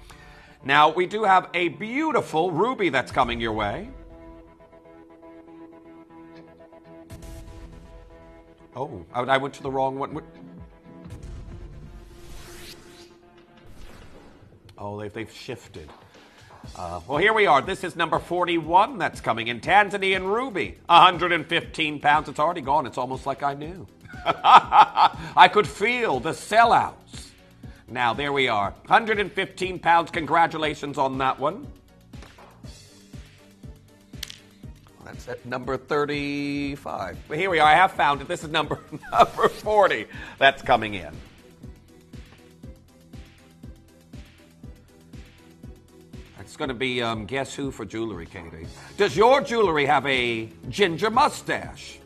Now, we do have a beautiful ruby that's coming your way. Oh, I went to the wrong one. Oh, they've shifted. Well, here we are. This is number 41 that's coming in. Tanzanite ruby, 115 pounds. It's already gone. It's almost like I knew. I could feel the sellouts. Now, there we are. 115 pounds. Congratulations on that one. That's at number 35. But here we are. I have found it. This is number 40 that's coming in. It's going to be Guess Who for jewelry, Katie. Does your jewelry have a ginger mustache?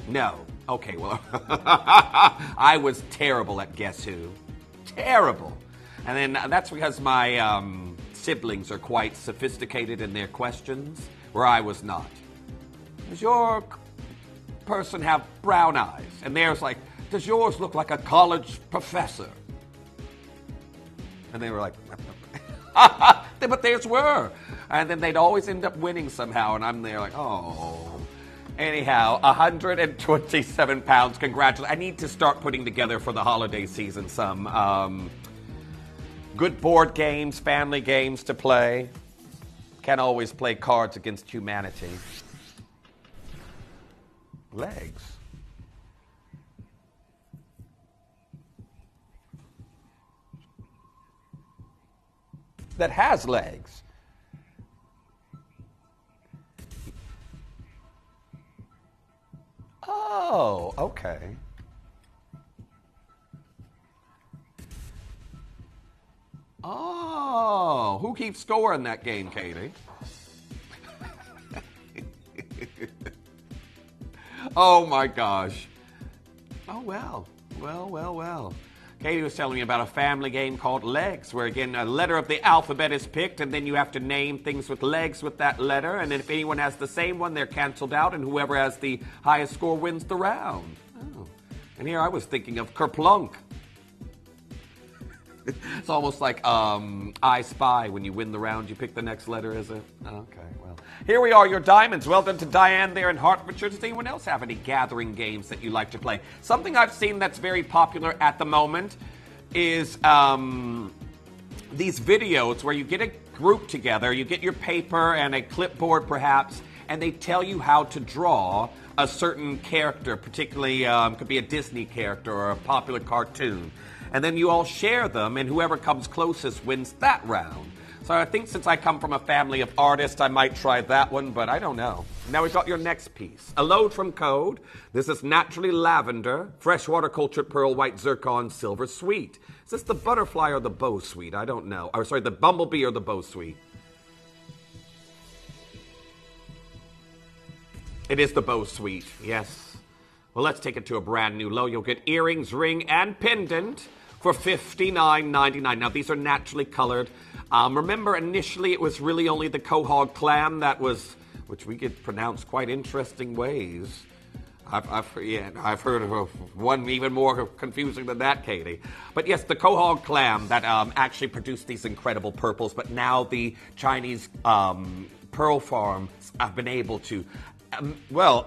No. Okay, well, I was terrible at Guess Who. Terrible. And then that's because my siblings are quite sophisticated in their questions, where I was not. Does your person have brown eyes? And theirs like, does yours look like a college professor? And they were like, but theirs were. And then they'd always end up winning somehow, and I'm there like, oh. Anyhow, 127 pounds. Congratulations. I need to start putting together for the holiday season some good board games, family games to play. Can't always play Cards Against Humanity. Legs. That has legs. Oh, okay. Oh, who keeps score in that game, Katie? Oh my gosh. Oh well. Well. Katie was telling me about a family game called Legs, where again a letter of the alphabet is picked, and then you have to name things with legs with that letter, and then if anyone has the same one, they're canceled out, and whoever has the highest score wins the round. Oh. And here I was thinking of Kerplunk. It's almost like I Spy. When you win the round, you pick the next letter, is it? Okay, well. Here we are, your diamonds. Well done to Diane there in Hertfordshire. Does anyone else have any gathering games that you like to play? Something I've seen that's very popular at the moment is these videos where you get a group together, you get your paper and a clipboard perhaps, and they tell you how to draw a certain character, particularly could be a Disney character or a popular cartoon. And then you all share them, and whoever comes closest wins that round. So I think since I come from a family of artists, I might try that one, but I don't know. Now we've got your next piece. A load from Code. This is naturally lavender, freshwater cultured pearl, white zircon, silver sweet. Is this the butterfly or the bow sweet? I don't know. Or sorry, the bumblebee or the bow sweet? It is the bow sweet, yes. Well, let's take it to a brand new low. You'll get earrings, ring, and pendant for $59.99. Now, these are naturally colored. Remember, initially, it was really only the quahog clam that was, which we could pronounce quite interesting ways. I've heard of one even more confusing than that, Katie. But yes, the quahog clam that actually produced these incredible purples, but now the Chinese pearl farms have been able to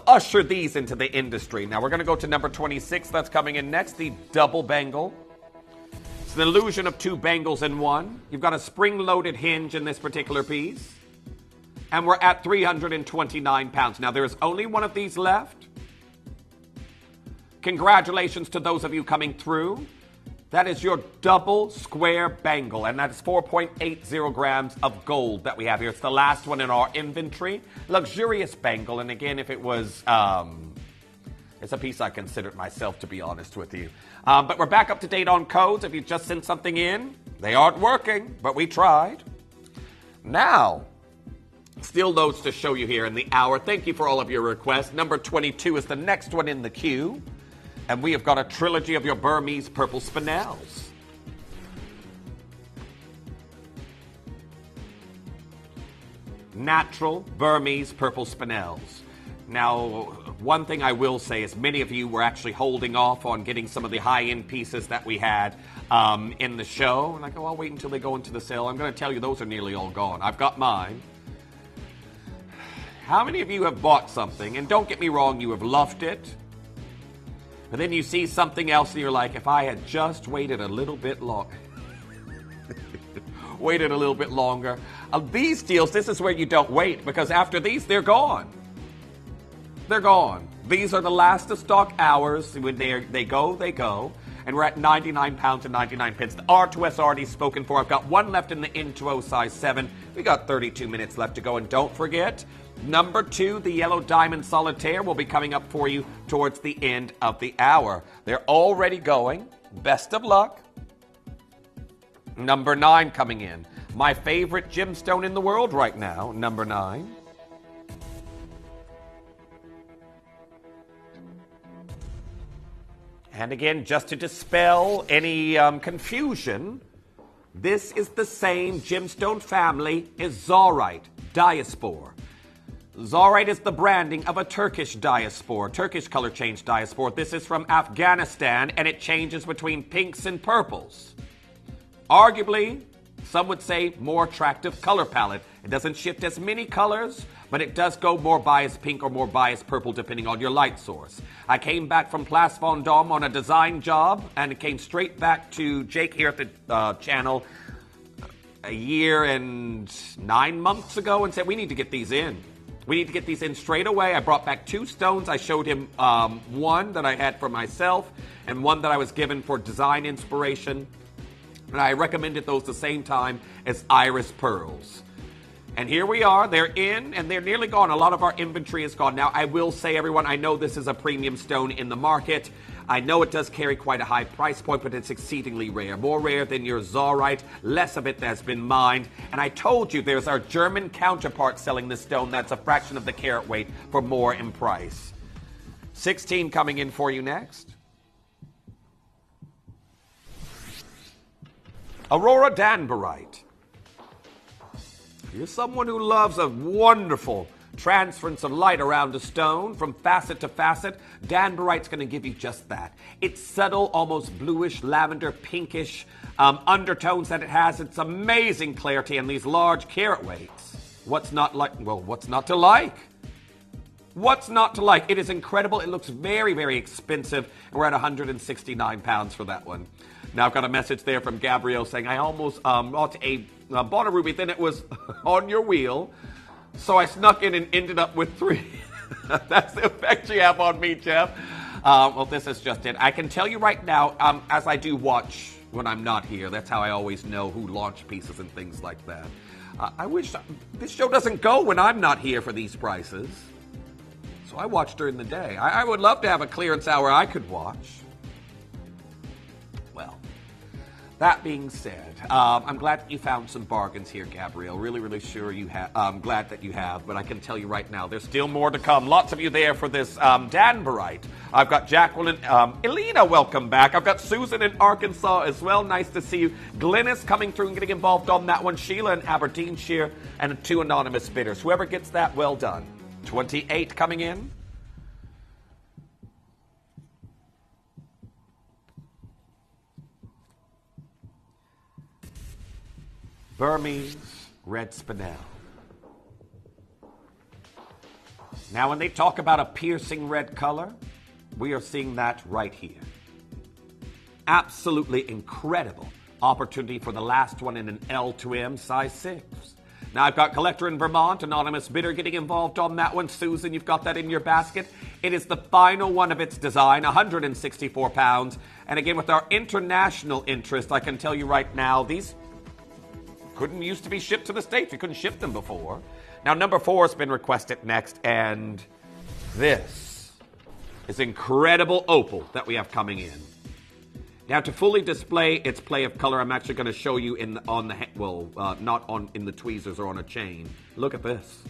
usher these into the industry. Now, we're going to go to number 26. That's coming in next, the double bangle. It's an illusion of two bangles in one. You've got a spring-loaded hinge in this particular piece. And we're at 329 pounds. Now, there is only one of these left. Congratulations to those of you coming through. That is your double square bangle, and that's 4.80 grams of gold that we have here. It's the last one in our inventory. Luxurious bangle, and again, if it was, it's a piece I considered myself, to be honest with you. But we're back up to date on codes. If you just sent something in, they aren't working, but we tried. Now, still loads to show you here in the hour. Thank you for all of your requests. Number 22 is the next one in the queue. And we have got a trilogy of your Burmese purple spinels. Natural Burmese purple spinels. Now, one thing I will say is many of you were actually holding off on getting some of the high-end pieces that we had in the show. And I go, I'll wait until they go into the sale. I'm going to tell you those are nearly all gone. I've got mine. How many of you have bought something, and don't get me wrong, you have loved it, but then you see something else and you're like, if I had just waited a little bit longer. waited a little bit longer. These deals, this is where you don't wait, because after these, they're gone. They're gone. These are the last of stock hours. When they go, they go. And we're at £99 and 99 pence. The R2S already spoken for. I've got one left in the N2O size 7. We got 32 minutes left to go. And don't forget, number 2, the Yellow Diamond Solitaire, will be coming up for you towards the end of the hour. They're already going. Best of luck. Number 9 coming in. My favorite gemstone in the world right now, number 9. And again, just to dispel any confusion, this is the same gemstone family as Zaurite, diaspore. Zaurite is the branding of a Turkish diaspore, Turkish color change diaspore. This is from Afghanistan, and it changes between pinks and purples. Arguably, some would say more attractive color palette. It doesn't shift as many colors, but it does go more biased pink or more biased purple depending on your light source. I came back from Place Vendôme on a design job, and it came straight back to Jake here at the channel a year and 9 months ago and said, we need to get these in. We need to get these in straight away. I brought back 2 stones. I showed him one that I had for myself and one that I was given for design inspiration. And I recommended those the same time as iris pearls. And here we are. They're in, and they're nearly gone. A lot of our inventory is gone. Now, I will say, everyone, I know this is a premium stone in the market. I know it does carry quite a high price point, but it's exceedingly rare. More rare than your Zaurite. Less of it that's been mined. And I told you there's our German counterpart selling this stone. That's a fraction of the carat weight for more in price. 16 coming in for you next. Aurora Danbarite. You're someone who loves a wonderful transference of light around a stone from facet to facet. Danbarite's going to give you just that. It's subtle, almost bluish, lavender, pinkish undertones that it has. It's amazing clarity and these large carat weights. What's not like? Well, what's not to like? What's not to like? It is incredible. It looks very, very expensive. And we're at £169 for that one. Now, I've got a message there from Gabrielle saying, I almost bought a ruby, then it was on your wheel. So I snuck in and ended up with 3. That's the effect you have on me, Jeff. Well, this is just it. I can tell you right now, as I do watch when I'm not here, that's how I always know who launched pieces and things like that. I wish this show doesn't go when I'm not here for these prices. So I watch during the day. I would love to have a clearance hour I could watch. Well, that being said, I'm glad that you found some bargains here, Gabrielle. Really, really sure you have. I'm glad that you have, but I can tell you right now, there's still more to come. Lots of you there for this Danbarite. I've got Jacqueline, Elena, welcome back. I've got Susan in Arkansas as well. Nice to see you. Glennis coming through and getting involved on that one. Sheila in Aberdeenshire, and 2 anonymous bidders. Whoever gets that, well done. 28 coming in. Burmese red spinel. Now, when they talk about a piercing red color, we are seeing that right here. Absolutely incredible opportunity for the last one in an L2M size 6. Now, I've got Collector in Vermont, anonymous bidder getting involved on that one. Susan, you've got that in your basket. It is the final one of its design, £164. And again, with our international interest, I can tell you right now, these couldn't used to be shipped to the States. We couldn't ship them before. Now, number 4 has been requested next, and this is incredible opal that we have coming in. Now, to fully display its play of color, I'm actually going to show you in the tweezers or on a chain. Look at this.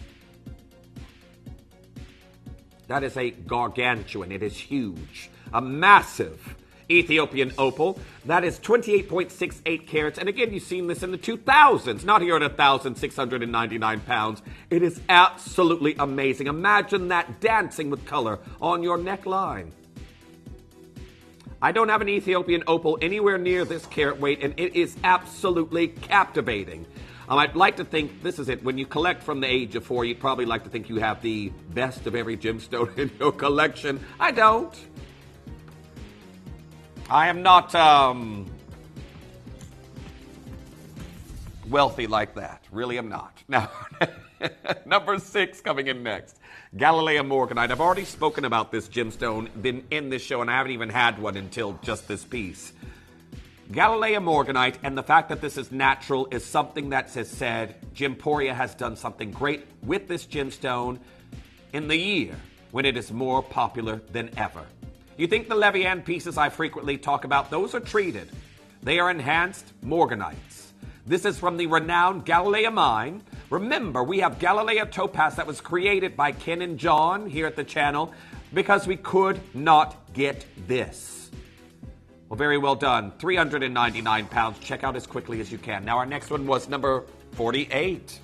That is a gargantuan. It is huge. A massive Ethiopian opal. That is 28.68 carats. And again, you've seen this in the 2000s, not here at £1,699. It is absolutely amazing. Imagine that dancing with color on your neckline. I don't have an Ethiopian opal anywhere near this carat weight, and it is absolutely captivating. I'd like to think, this is it, when you collect from the age of 4, you'd probably like to think you have the best of every gemstone in your collection. I don't. I am not wealthy like that. Really am not. Now, number 6 coming in next. Galileo Morganite. I've already spoken about this gemstone, been in this show, and I haven't even had one until just this piece. Galileo Morganite, and the fact that this is natural is something that has said Gemporia has done something great with this gemstone in the year when it is more popular than ever. You think the Levian pieces I frequently talk about, those are treated. They are enhanced Morganites. This is from the renowned Galileo mine. Remember, we have Galileo topaz that was created by Ken and John here at the channel because we could not get this. Well, very well done. 399 pounds. Check out as quickly as you can. Now, our next one was number 48.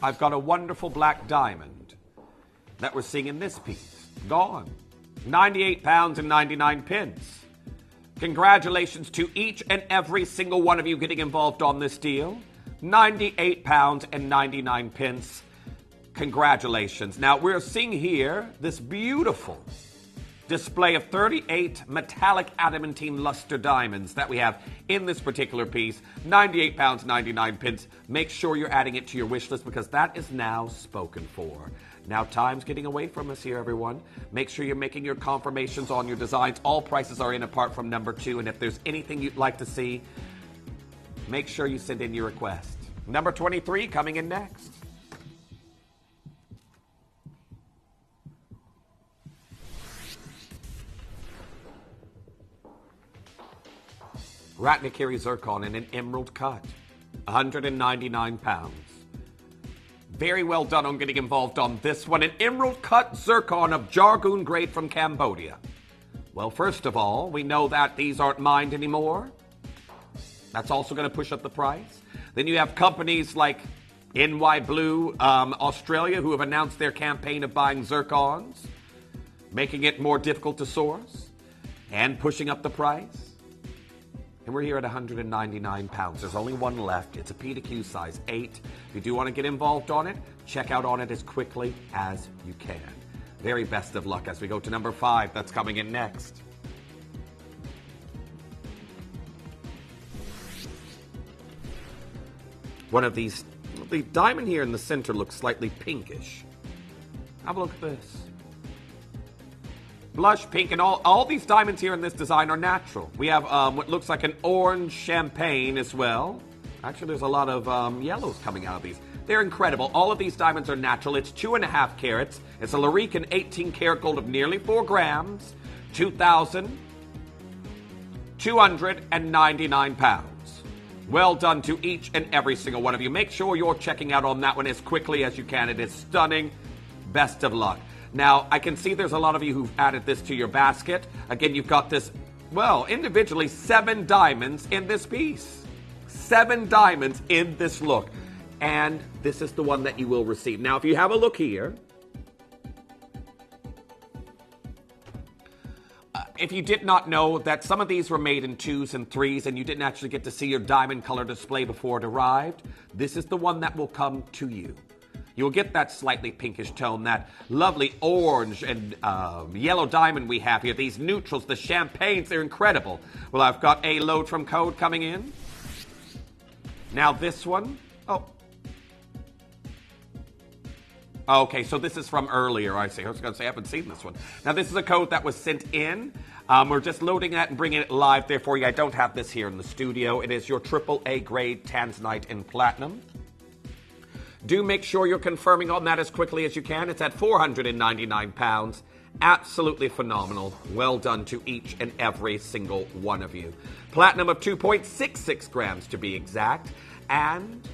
I've got a wonderful black diamond that we're seeing in this piece. Gone. 98 pounds and 99 pence. Congratulations to each and every single one of you getting involved on this deal. 98 pounds and 99 pence. Congratulations. Now, we're seeing here this beautiful display of 38 metallic adamantine luster diamonds that we have in this particular piece. 98 pounds, 99 pence. Make sure you're adding it to your wish list because that is now spoken for. Now, time's getting away from us here, everyone. Make sure you're making your confirmations on your designs. All prices are in apart from number 2, and if there's anything you'd like to see, make sure you send in your request. Number 23 coming in next. Ratnakiri zircon in an emerald cut. 199 pounds. Very well done on getting involved on this one. An emerald cut zircon of Jargoon grade from Cambodia. Well, first of all, we know that these aren't mined anymore. That's also going to push up the price. Then you have companies like NY Blue Australia who have announced their campaign of buying zircons, making it more difficult to source and pushing up the price. And we're here at 199 pounds. There's only one left. It's a P to Q size 8. If you do want to get involved on it, check out on it as quickly as you can. Very best of luck as we go to number 5. That's coming in next. One of these, the diamond here in the center looks slightly pinkish. Have a look at this. Blush pink, and all these diamonds here in this design are natural. We have what looks like an orange champagne as well. Actually, there's a lot of yellows coming out of these. They're incredible. All of these diamonds are natural. It's 2.5 carats. It's a Larican 18 karat gold of nearly 4 grams. 2,299 pounds. Well done to each and every single one of you. Make sure you're checking out on that one as quickly as you can. It is stunning. Best of luck. Now, I can see there's a lot of you who've added this to your basket. Again, you've got this, well, individually 7 diamonds in this piece. 7 diamonds in this look. And this is the one that you will receive. Now, if you have a look here, if you did not know that some of these were made in 2s and 3s and you didn't actually get to see your diamond color display before it arrived, this is the one that will come to you. You'll get that slightly pinkish tone, that lovely orange and yellow diamond we have here. These neutrals, the champagnes, they're incredible. Well, I've got a load from code coming in. Now this one. Oh. Okay, so this is from earlier, I see. I was going to say I haven't seen this one. Now this is a code that was sent in. We're just loading that and bringing it live there for you. I don't have this here in the studio. It is your AAA grade Tanzanite in platinum. Do make sure you're confirming on that as quickly as you can. It's at 499 pounds. Absolutely phenomenal. Well done to each and every single one of you. Platinum of 2.66 grams to be exact. And,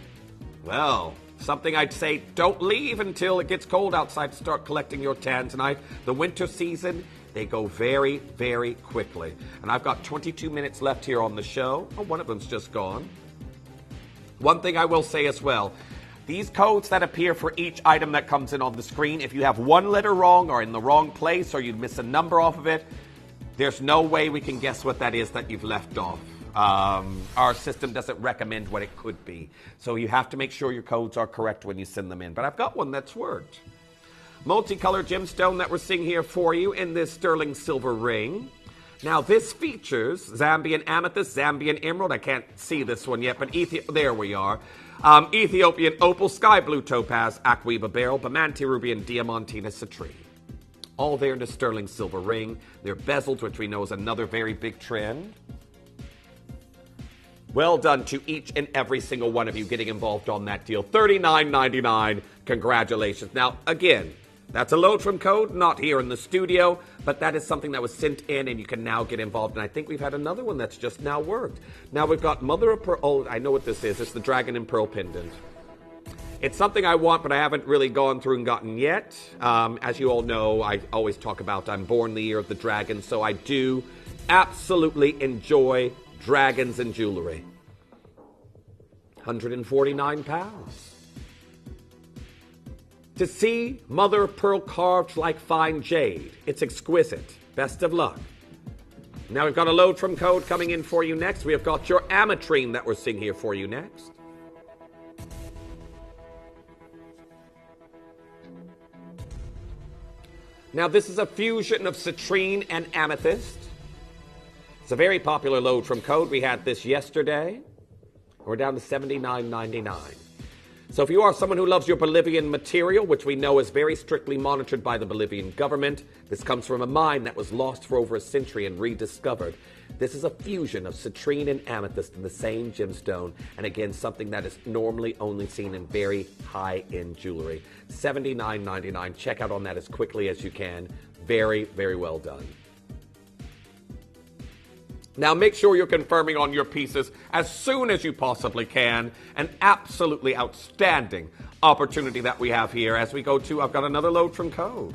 well, something I'd say, don't leave until it gets cold outside to start collecting your Tanzanite. The winter season, they go very, very quickly. And I've got 22 minutes left here on the show. Oh, one of them's just gone. One thing I will say as well, these codes that appear for each item that comes in on the screen, if you have one letter wrong or in the wrong place or you miss a number off of it, there's no way we can guess what that is that you've left off. Our system doesn't recommend what it could be. So you have to make sure your codes are correct when you send them in. But I've got one that's worked. multicolored gemstone that we're seeing here for you in this sterling silver ring. Now, this features Zambian amethyst, Zambian emerald. I can't see this one yet, but there we are. Ethiopian opal, sky blue topaz, Aqueba beryl, Bamante ruby, and diamantina citrine. All there in the sterling silver ring. They're bezeled, which we know is another very big trend. Well done to each and every single one of you getting involved on that deal. $39.99. Congratulations. Now, again, that's a load from code, not here in the studio, but that is something that was sent in, and you can now get involved. And I think we've had another one that's just now worked. Now we've got Mother of Pearl. Oh, I know what this is. It's the Dragon and Pearl pendant. It's something I want, but I haven't really gone through and gotten yet. As you all know, I always talk about I'm born the year of the dragon, so I do absolutely enjoy dragons and jewelry. 149 pounds. To see mother of pearl carved like fine jade. It's exquisite. Best of luck. Now we've got a load from code coming in for you next. We have got your Ametrine that we're seeing here for you next. Now this is a fusion of citrine and amethyst. It's a very popular load from code. We had this yesterday. We're down to $79.99. So if you are someone who loves your Bolivian material, which we know is very strictly monitored by the Bolivian government, this comes from a mine that was lost for over a century and rediscovered. This is a fusion of citrine and amethyst in the same gemstone, and again, something that is normally only seen in very high-end jewelry. $79.99. Check out on that as quickly as you can. Very, very well done. Now make sure you're confirming on your pieces as soon as you possibly can. An absolutely outstanding opportunity that we have here as we go to, I've got another load from code.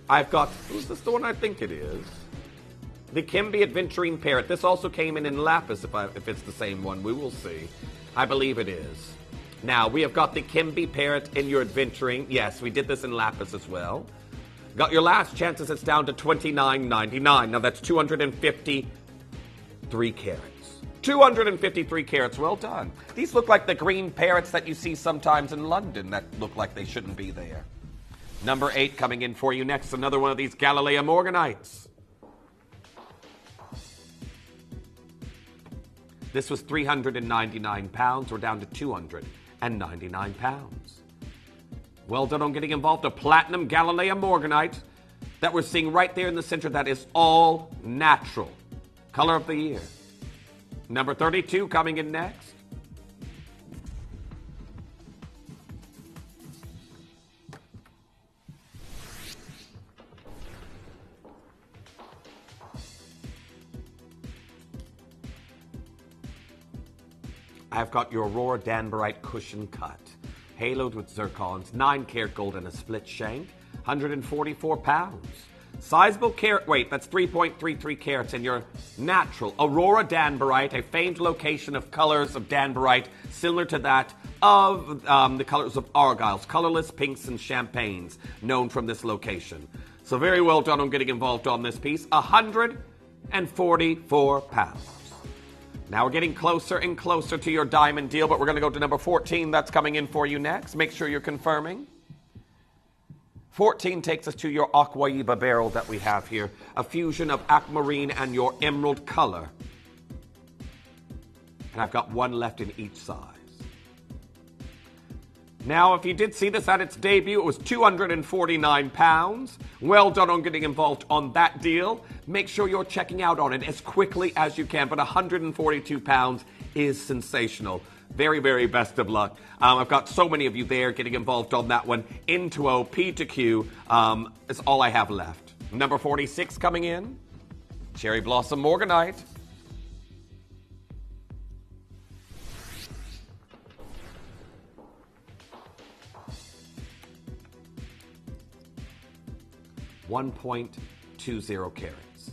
I've got, is this the one I think it is? The Kimby Adventuring Parrot. This also came in lapis, if it's the same one. We will see. I believe it is. Now, we have got the Kimby Parrot in your adventuring. Yes, we did this in lapis as well. Got your last chances. It's down to $29.99. Now, that's 253 carats. 253 carats. Well done. These look like the green parrots that you see sometimes in London that look like they shouldn't be there. Number 8 coming in for you next. Another one of these Galilea Morganites. This was 399 pounds. We're down to 299 pounds. Well done on getting involved. A platinum Galilea Morganite that we're seeing right there in the center. That is all natural. Color of the year. Number 32 coming in next. I've got your Aurora Danbarite cushion cut, haloed with zircons, 9-carat gold and a split shank, 144 pounds. Sizable carat weight, that's 3.33 carats in your natural Aurora Danbarite, a famed location of colors of Danbarite, similar to that of the colors of Argyles, colorless pinks and champagnes, known from this location. So very well done on getting involved on this piece, 144 pounds. Now we're getting closer and closer to your diamond deal, but we're going to go to number 14. That's coming in for you next. Make sure you're confirming. 14 takes us to your Aqueba beryl that we have here. A fusion of aquamarine and your emerald color. And I've got one left in each size. Now, if you did see this at its debut, it was 249 pounds. Well done on getting involved on that deal. Make sure you're checking out on it as quickly as you can, but 142 pounds is sensational. Very, very best of luck. I've got so many of you there getting involved on that one. Into O, P to Q is all I have left. Number 46 coming in. Cherry Blossom Morganite. .20 carats.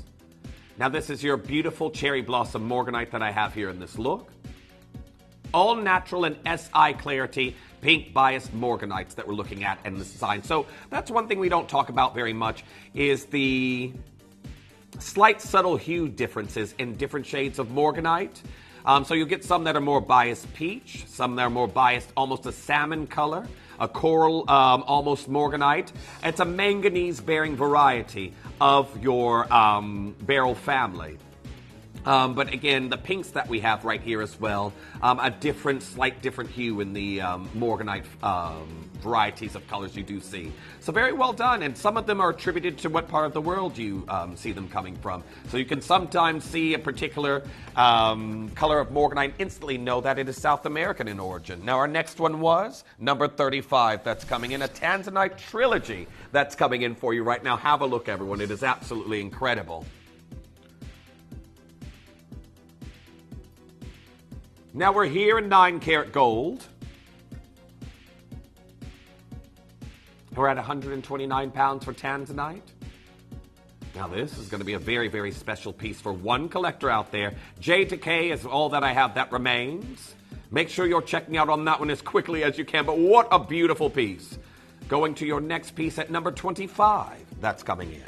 Now this is your beautiful Cherry Blossom Morganite that I have here in this look. All natural and SI clarity pink biased Morganites that we're looking at in this design. So that's one thing we don't talk about very much is the slight subtle hue differences in different shades of Morganite. So you get some that are more biased peach, some that are more biased almost a salmon color. a coral, almost Morganite. It's a manganese-bearing variety of your beryl family. But again, the pinks that we have right here as well, a slight different hue in the Morganite varieties of colors you do see. So very well done, and some of them are attributed to what part of the world you see them coming from. So you can sometimes see a particular color of Morganite, instantly know that it is South American in origin. Now our next one was number 35, that's coming in, a Tanzanite trilogy that's coming in for you right now. Have a look, everyone. It is absolutely incredible. Now we're here in 9-karat gold. We're at 129 pounds for Tanzanite. Now this is going to be a very, very special piece for one collector out there. J to K is all that I have that remains. Make sure you're checking out on that one as quickly as you can. But what a beautiful piece. Going to your next piece at number 25. That's coming in.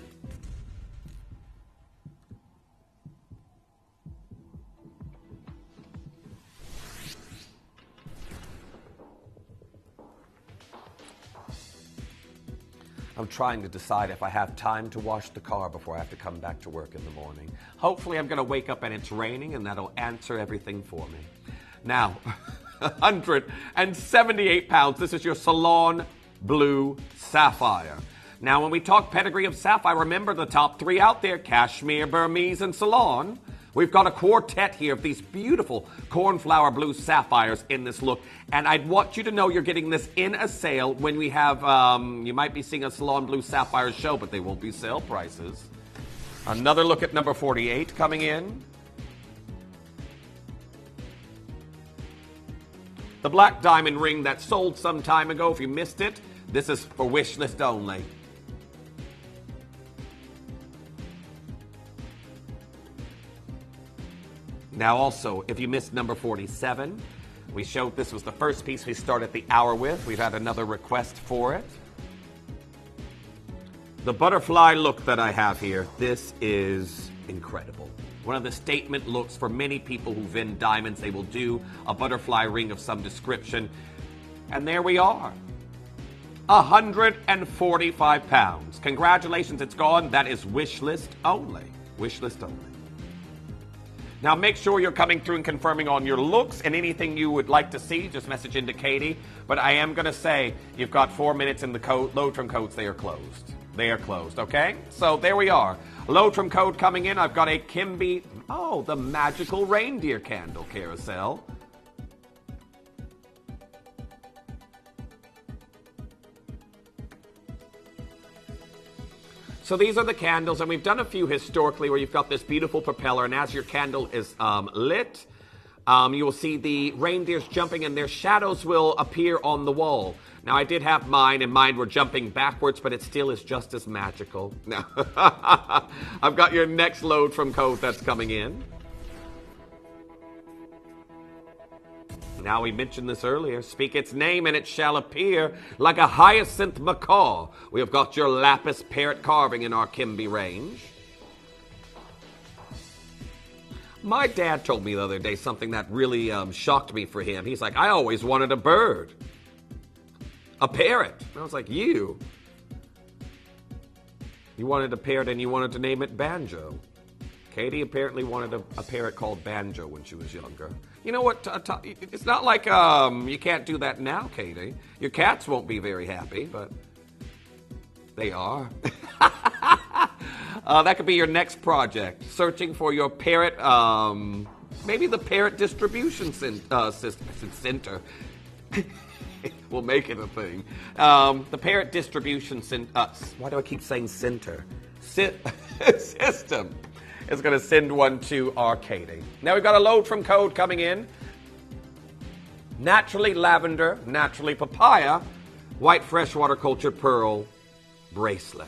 I'm trying to decide if I have time to wash the car before I have to come back to work in the morning. Hopefully I'm going to wake up and it's raining, and that'll answer everything for me. Now, 178 pounds. This is your Salon Blue Sapphire. Now, when we talk pedigree of sapphire, remember the top three out there, Cashmere, Burmese, and Ceylon. We've got a quartet here of these beautiful cornflower blue sapphires in this look. And I'd want you to know you're getting this in a sale when we have, you might be seeing a Salon Blue Sapphire show, but they won't be sale prices. Another look at number 48 coming in. The black diamond ring that sold some time ago. If you missed it, this is for wish list only. Now also, if you missed number 47, we showed this was the first piece we started the hour with. We've had another request for it. The butterfly look that I have here, this is incredible. One of the statement looks for many people who vend diamonds. They will do a butterfly ring of some description. And there we are. 145 pounds. Congratulations, it's gone. That is wish list only. Wish list only. Now make sure you're coming through and confirming on your looks, and anything you would like to see, just message into Katie. But I am going to say, you've got 4 minutes in the code. Load from codes, they are closed. They are closed, okay? So there we are. Load from code coming in. I've got a Kimby, the magical reindeer candle carousel. So these are the candles, and we've done a few historically where you've got this beautiful propeller, and as your candle is lit, you will see the reindeers jumping, and their shadows will appear on the wall. Now, I did have mine, and mine were jumping backwards, but it still is just as magical. Now, I've got your next load from code that's coming in. Now, we mentioned this earlier. Speak its name and it shall appear like a hyacinth macaw. We have got your lapis parrot carving in our Kimby range. My dad told me the other day something that really shocked me for him. He's like, I always wanted a bird. A parrot. And I was like, you wanted a parrot and you wanted to name it Banjo. Katie apparently wanted a parrot called Banjo when she was younger. You know what? It's not like you can't do that now, Katie. Your cats won't be very happy, but they are. That could be your next project. Searching for your parrot, maybe the parrot distribution center. We'll make it a thing. The parrot distribution center. Why do I keep saying center? System. Is going to send one to our Katie. Now we've got a load from code coming in. Naturally lavender, naturally papaya, white freshwater cultured pearl bracelet.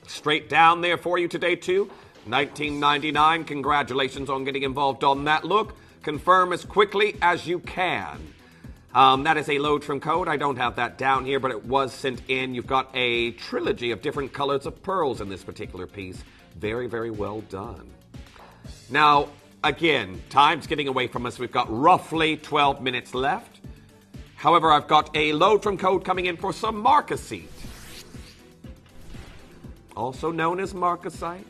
Straight down there for you today too. $19.99. Congratulations on getting involved on that look. Confirm as quickly as you can. That is a load from code. I don't have that down here, but it was sent in. You've got a trilogy of different colors of pearls in this particular piece. Very, very well done. Now, again, time's getting away from us. We've got roughly 12 minutes left. However, I've got a load from code coming in for some marcasite, also known as marcasite.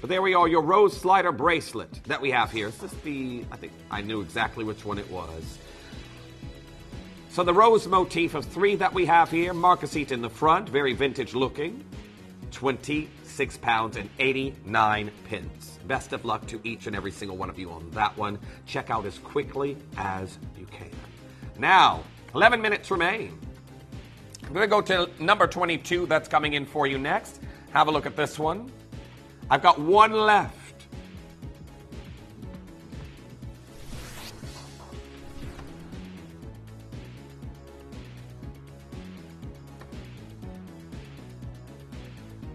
But there we are, your rose slider bracelet that we have here. Is this I think I knew exactly which one it was. So the rose motif of 3 that we have here, marcasite in the front, very vintage looking, £26 and 89 pence. Best of luck to each and every single one of you on that one. Check out as quickly as you can. Now, 11 minutes remain. I'm going to go to number 22 that's coming in for you next. Have a look at this one. I've got one left.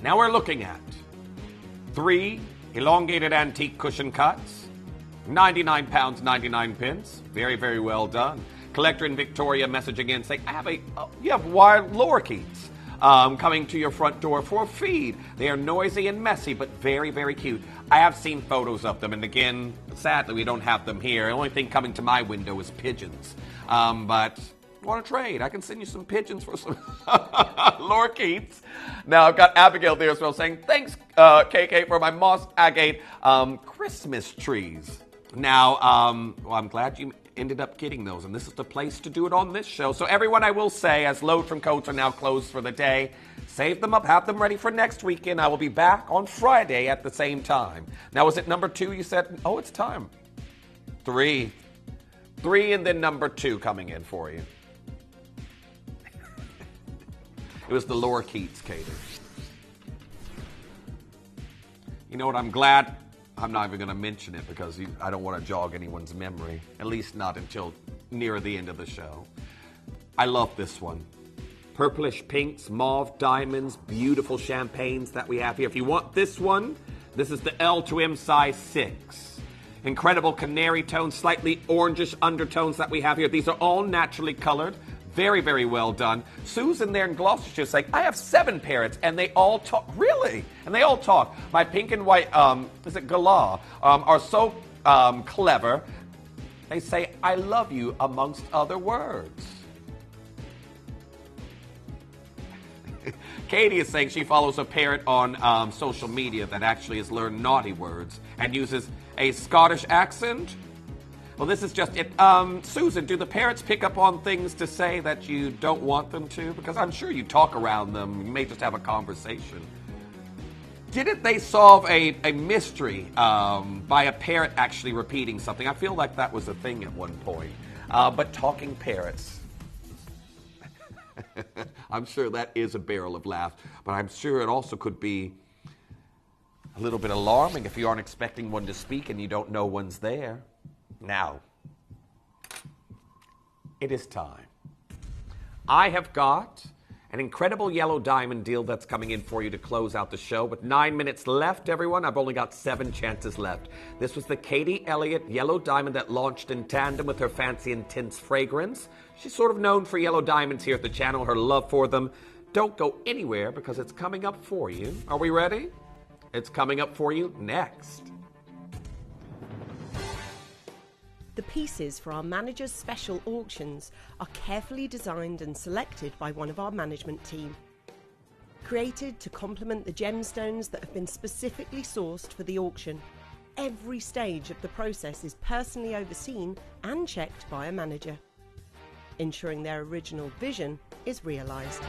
Now we're looking at 3 elongated antique cushion cuts, £99, 99 pence. Very, very well done. Collector in Victoria messaging in saying, you have wild lorikeets coming to your front door for a feed. They are noisy and messy, but very, very cute. I have seen photos of them, and again, sadly, we don't have them here. The only thing coming to my window is pigeons. But want to trade? I can send you some pigeons for some lorikeets. Now, I've got Abigail there as well saying, thanks, KK, for my moss agate Christmas trees. Now, I'm glad you ended up getting those, and this is the place to do it on this show. So everyone, I will say, as load from codes are now closed for the day, save them up, have them ready for next weekend. I will be back on Friday at the same time. Now, was it number 2 you said? Oh, it's time. 3, and then number 2 coming in for you. It was the lorikeets, Katie. You know what, I'm glad I'm not even going to mention it because I don't want to jog anyone's memory, at least not until near the end of the show. I love this one. Purplish pinks, mauve diamonds, beautiful champagnes that we have here. If you want this one, this is the L to M size 6. Incredible canary tones, slightly orangish undertones that we have here. These are all naturally colored. Very, very well done. Susan there in Gloucestershire saying, I have 7 parrots, and they all talk. Really? And they all talk. My pink and white, is it galah, are so clever. They say, I love you, amongst other words. Katie is saying she follows a parrot on social media that actually has learned naughty words and uses a Scottish accent. Well, this is just it. Susan, do the parrots pick up on things to say that you don't want them to? Because I'm sure you talk around them. You may just have a conversation. Didn't they solve a mystery by a parrot actually repeating something? I feel like that was a thing at one point. But talking parrots. I'm sure that is a barrel of laughs. But I'm sure it also could be a little bit alarming if you aren't expecting one to speak and you don't know one's there. Now, it is time. I have got an incredible yellow diamond deal that's coming in for you to close out the show. With 9 minutes left, everyone, I've only got 7 chances left. This was the Katie Elliott yellow diamond that launched in tandem with her Fancy Intense fragrance. She's sort of known for yellow diamonds here at the channel, her love for them. Don't go anywhere because it's coming up for you. Are we ready? It's coming up for you next. The pieces for our manager's special auctions are carefully designed and selected by one of our management team. Created to complement the gemstones that have been specifically sourced for the auction, every stage of the process is personally overseen and checked by a manager, ensuring their original vision is realised.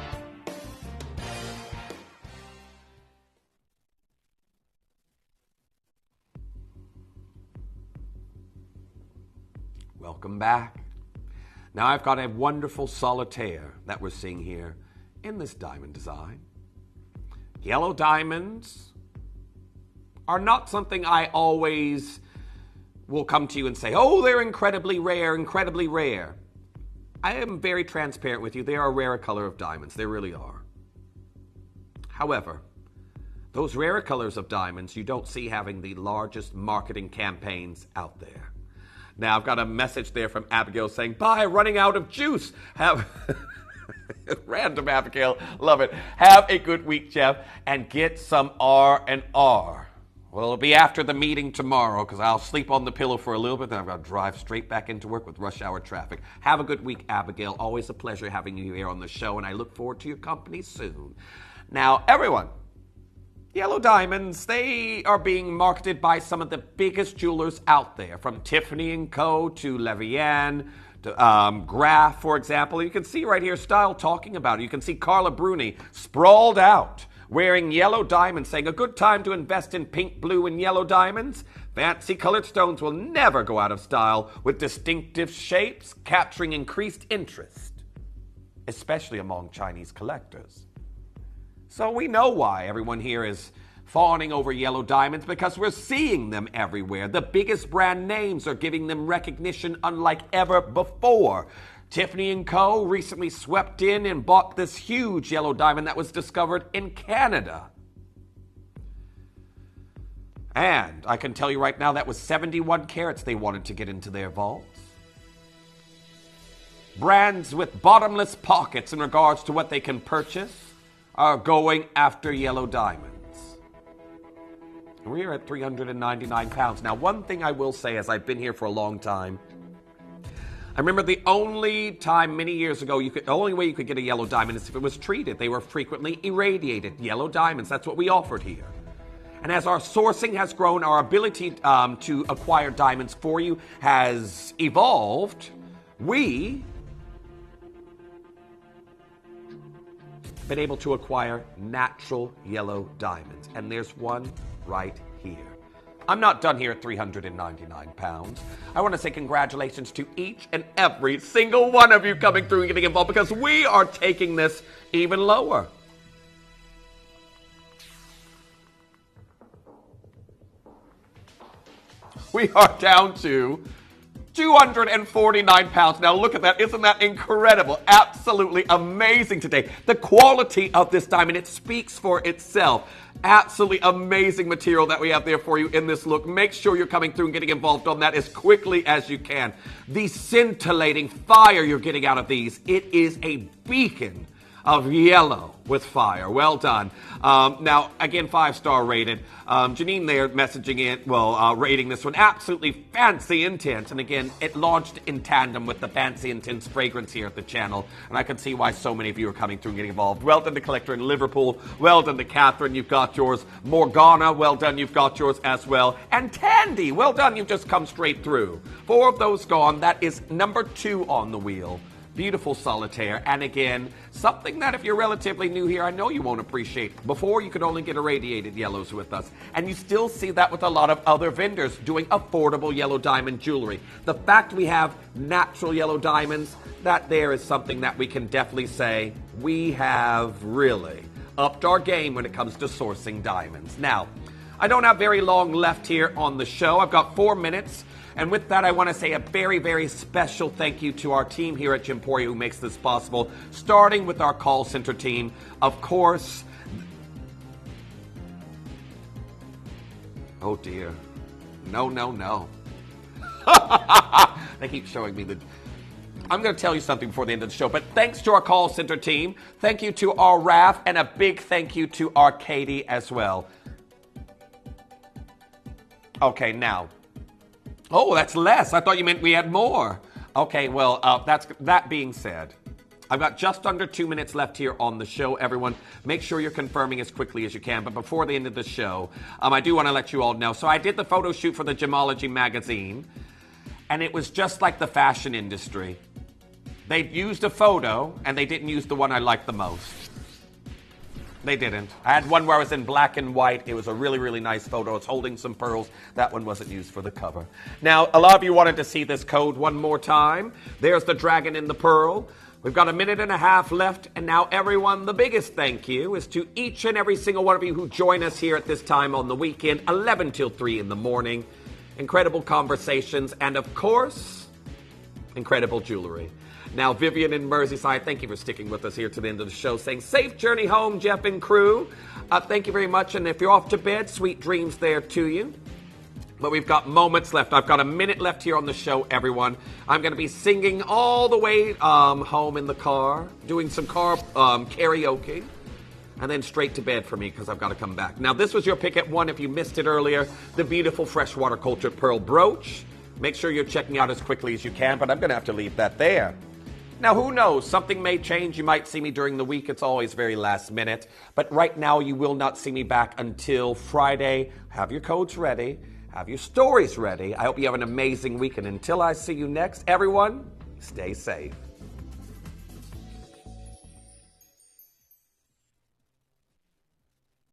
Welcome back. Now I've got a wonderful solitaire that we're seeing here in this diamond design. Yellow diamonds are not something I always will come to you and say, oh, they're incredibly rare, incredibly rare. I am very transparent with you. They are a rare color of diamonds. They really are. However, those rare colors of diamonds you don't see having the largest marketing campaigns out there. Now, I've got a message there from Abigail saying, bye, running out of juice. Have random Abigail, love it. Have a good week, Jeff, and get some R&R. Well, it'll be after the meeting tomorrow because I'll sleep on the pillow for a little bit, then I've got to drive straight back into work with rush hour traffic. Have a good week, Abigail. Always a pleasure having you here on the show, and I look forward to your company soon. Now, everyone, yellow diamonds, they are being marketed by some of the biggest jewelers out there, from Tiffany & Co. to Levian, to Graf, for example. You can see right here Style talking about it. You can see Carla Bruni sprawled out, wearing yellow diamonds, saying a good time to invest in pink, blue, and yellow diamonds. Fancy colored stones will never go out of style, with distinctive shapes capturing increased interest, especially among Chinese collectors. So we know why everyone here is fawning over yellow diamonds, because we're seeing them everywhere. The biggest brand names are giving them recognition unlike ever before. Tiffany & Co. recently swept in and bought this huge yellow diamond that was discovered in Canada. And I can tell you right now that was 71 carats they wanted to get into their vaults. Brands with bottomless pockets in regards to what they can purchase are going after yellow diamonds. We're at £399. Now, one thing I will say, as I've been here for a long time, I remember the only time many years ago, the only way you could get a yellow diamond is if it was treated. They were frequently irradiated yellow diamonds. That's what we offered here. And as our sourcing has grown, our ability to acquire diamonds for you has evolved. We have been able to acquire natural yellow diamonds. And there's one right here. I'm not done here at £399. I want to say congratulations to each and every single one of you coming through and getting involved, because we are taking this even lower. We are down to £249. Now look at that. Isn't that incredible? Absolutely amazing today. The quality of this diamond, it speaks for itself. Absolutely amazing material that we have there for you in this look. Make sure you're coming through and getting involved on that as quickly as you can. The scintillating fire you're getting out of these, it is a beacon of yellow with fire. Well done. Now, again, 5-star rated. Janine there messaging it, rating this one. Absolutely fancy intense. And again, it launched in tandem with the fancy intense fragrance here at the channel. And I can see why so many of you are coming through and getting involved. Well done to Collector in Liverpool. Well done to Catherine. You've got yours. Morgana. Well done. You've got yours as well. And Tandy. Well done. You've just come straight through. 4 of those gone. That is number 2 on the wheel. Beautiful solitaire. And again, something that if you're relatively new here, I know you won't appreciate. Before, you could only get irradiated yellows with us. And you still see that with a lot of other vendors doing affordable yellow diamond jewelry. The fact we have natural yellow diamonds, that there is something that we can definitely say we have really upped our game when it comes to sourcing diamonds. Now, I don't have very long left here on the show. I've got 4 minutes. And with that, I want to say a very, very special thank you to our team here at Gemporia who makes this possible, starting with our call center team. Of course, oh dear, no. They keep showing me the... I'm going to tell you something before the end of the show, but thanks to our call center team, thank you to our Raf, and a big thank you to our Katie as well. Okay, now... Oh, that's less. I thought you meant we had more. Okay, well, that being said, I've got just under 2 minutes left here on the show, everyone. Make sure you're confirming as quickly as you can. But before the end of the show, I do want to let you all know. So I did the photo shoot for the Gemology magazine, and it was just like the fashion industry. They used a photo, and they didn't use the one I liked the most. They didn't. I had one where I was in black and white. It was a really, really nice photo. It's holding some pearls. That one wasn't used for the cover. Now, a lot of you wanted to see this code one more time. There's the dragon in the pearl. We've got 1.5 minutes left. And now, everyone, the biggest thank you is to each and every single one of you who join us here at this time on the weekend, 11 till 3 in the morning. Incredible conversations. And, of course, incredible jewelry. Now, Vivian in Merseyside, thank you for sticking with us here to the end of the show, saying, safe journey home, Jeff and crew. Thank you very much. And if you're off to bed, sweet dreams there to you. But we've got moments left. I've got 1 minute left here on the show, everyone. I'm going to be singing all the way home in the car, doing some car karaoke. and then straight to bed for me because I've got to come back. Now, this was your pick at 1 if you missed it earlier, the beautiful freshwater cultured pearl brooch. Make sure you're checking out as quickly as you can, but I'm going to have to leave that there. Now, who knows? Something may change. You might see me during the week. It's always very last minute. But right now, you will not see me back until Friday. Have your codes ready. Have your stories ready. I hope you have an amazing week. And until I see you next, everyone, stay safe.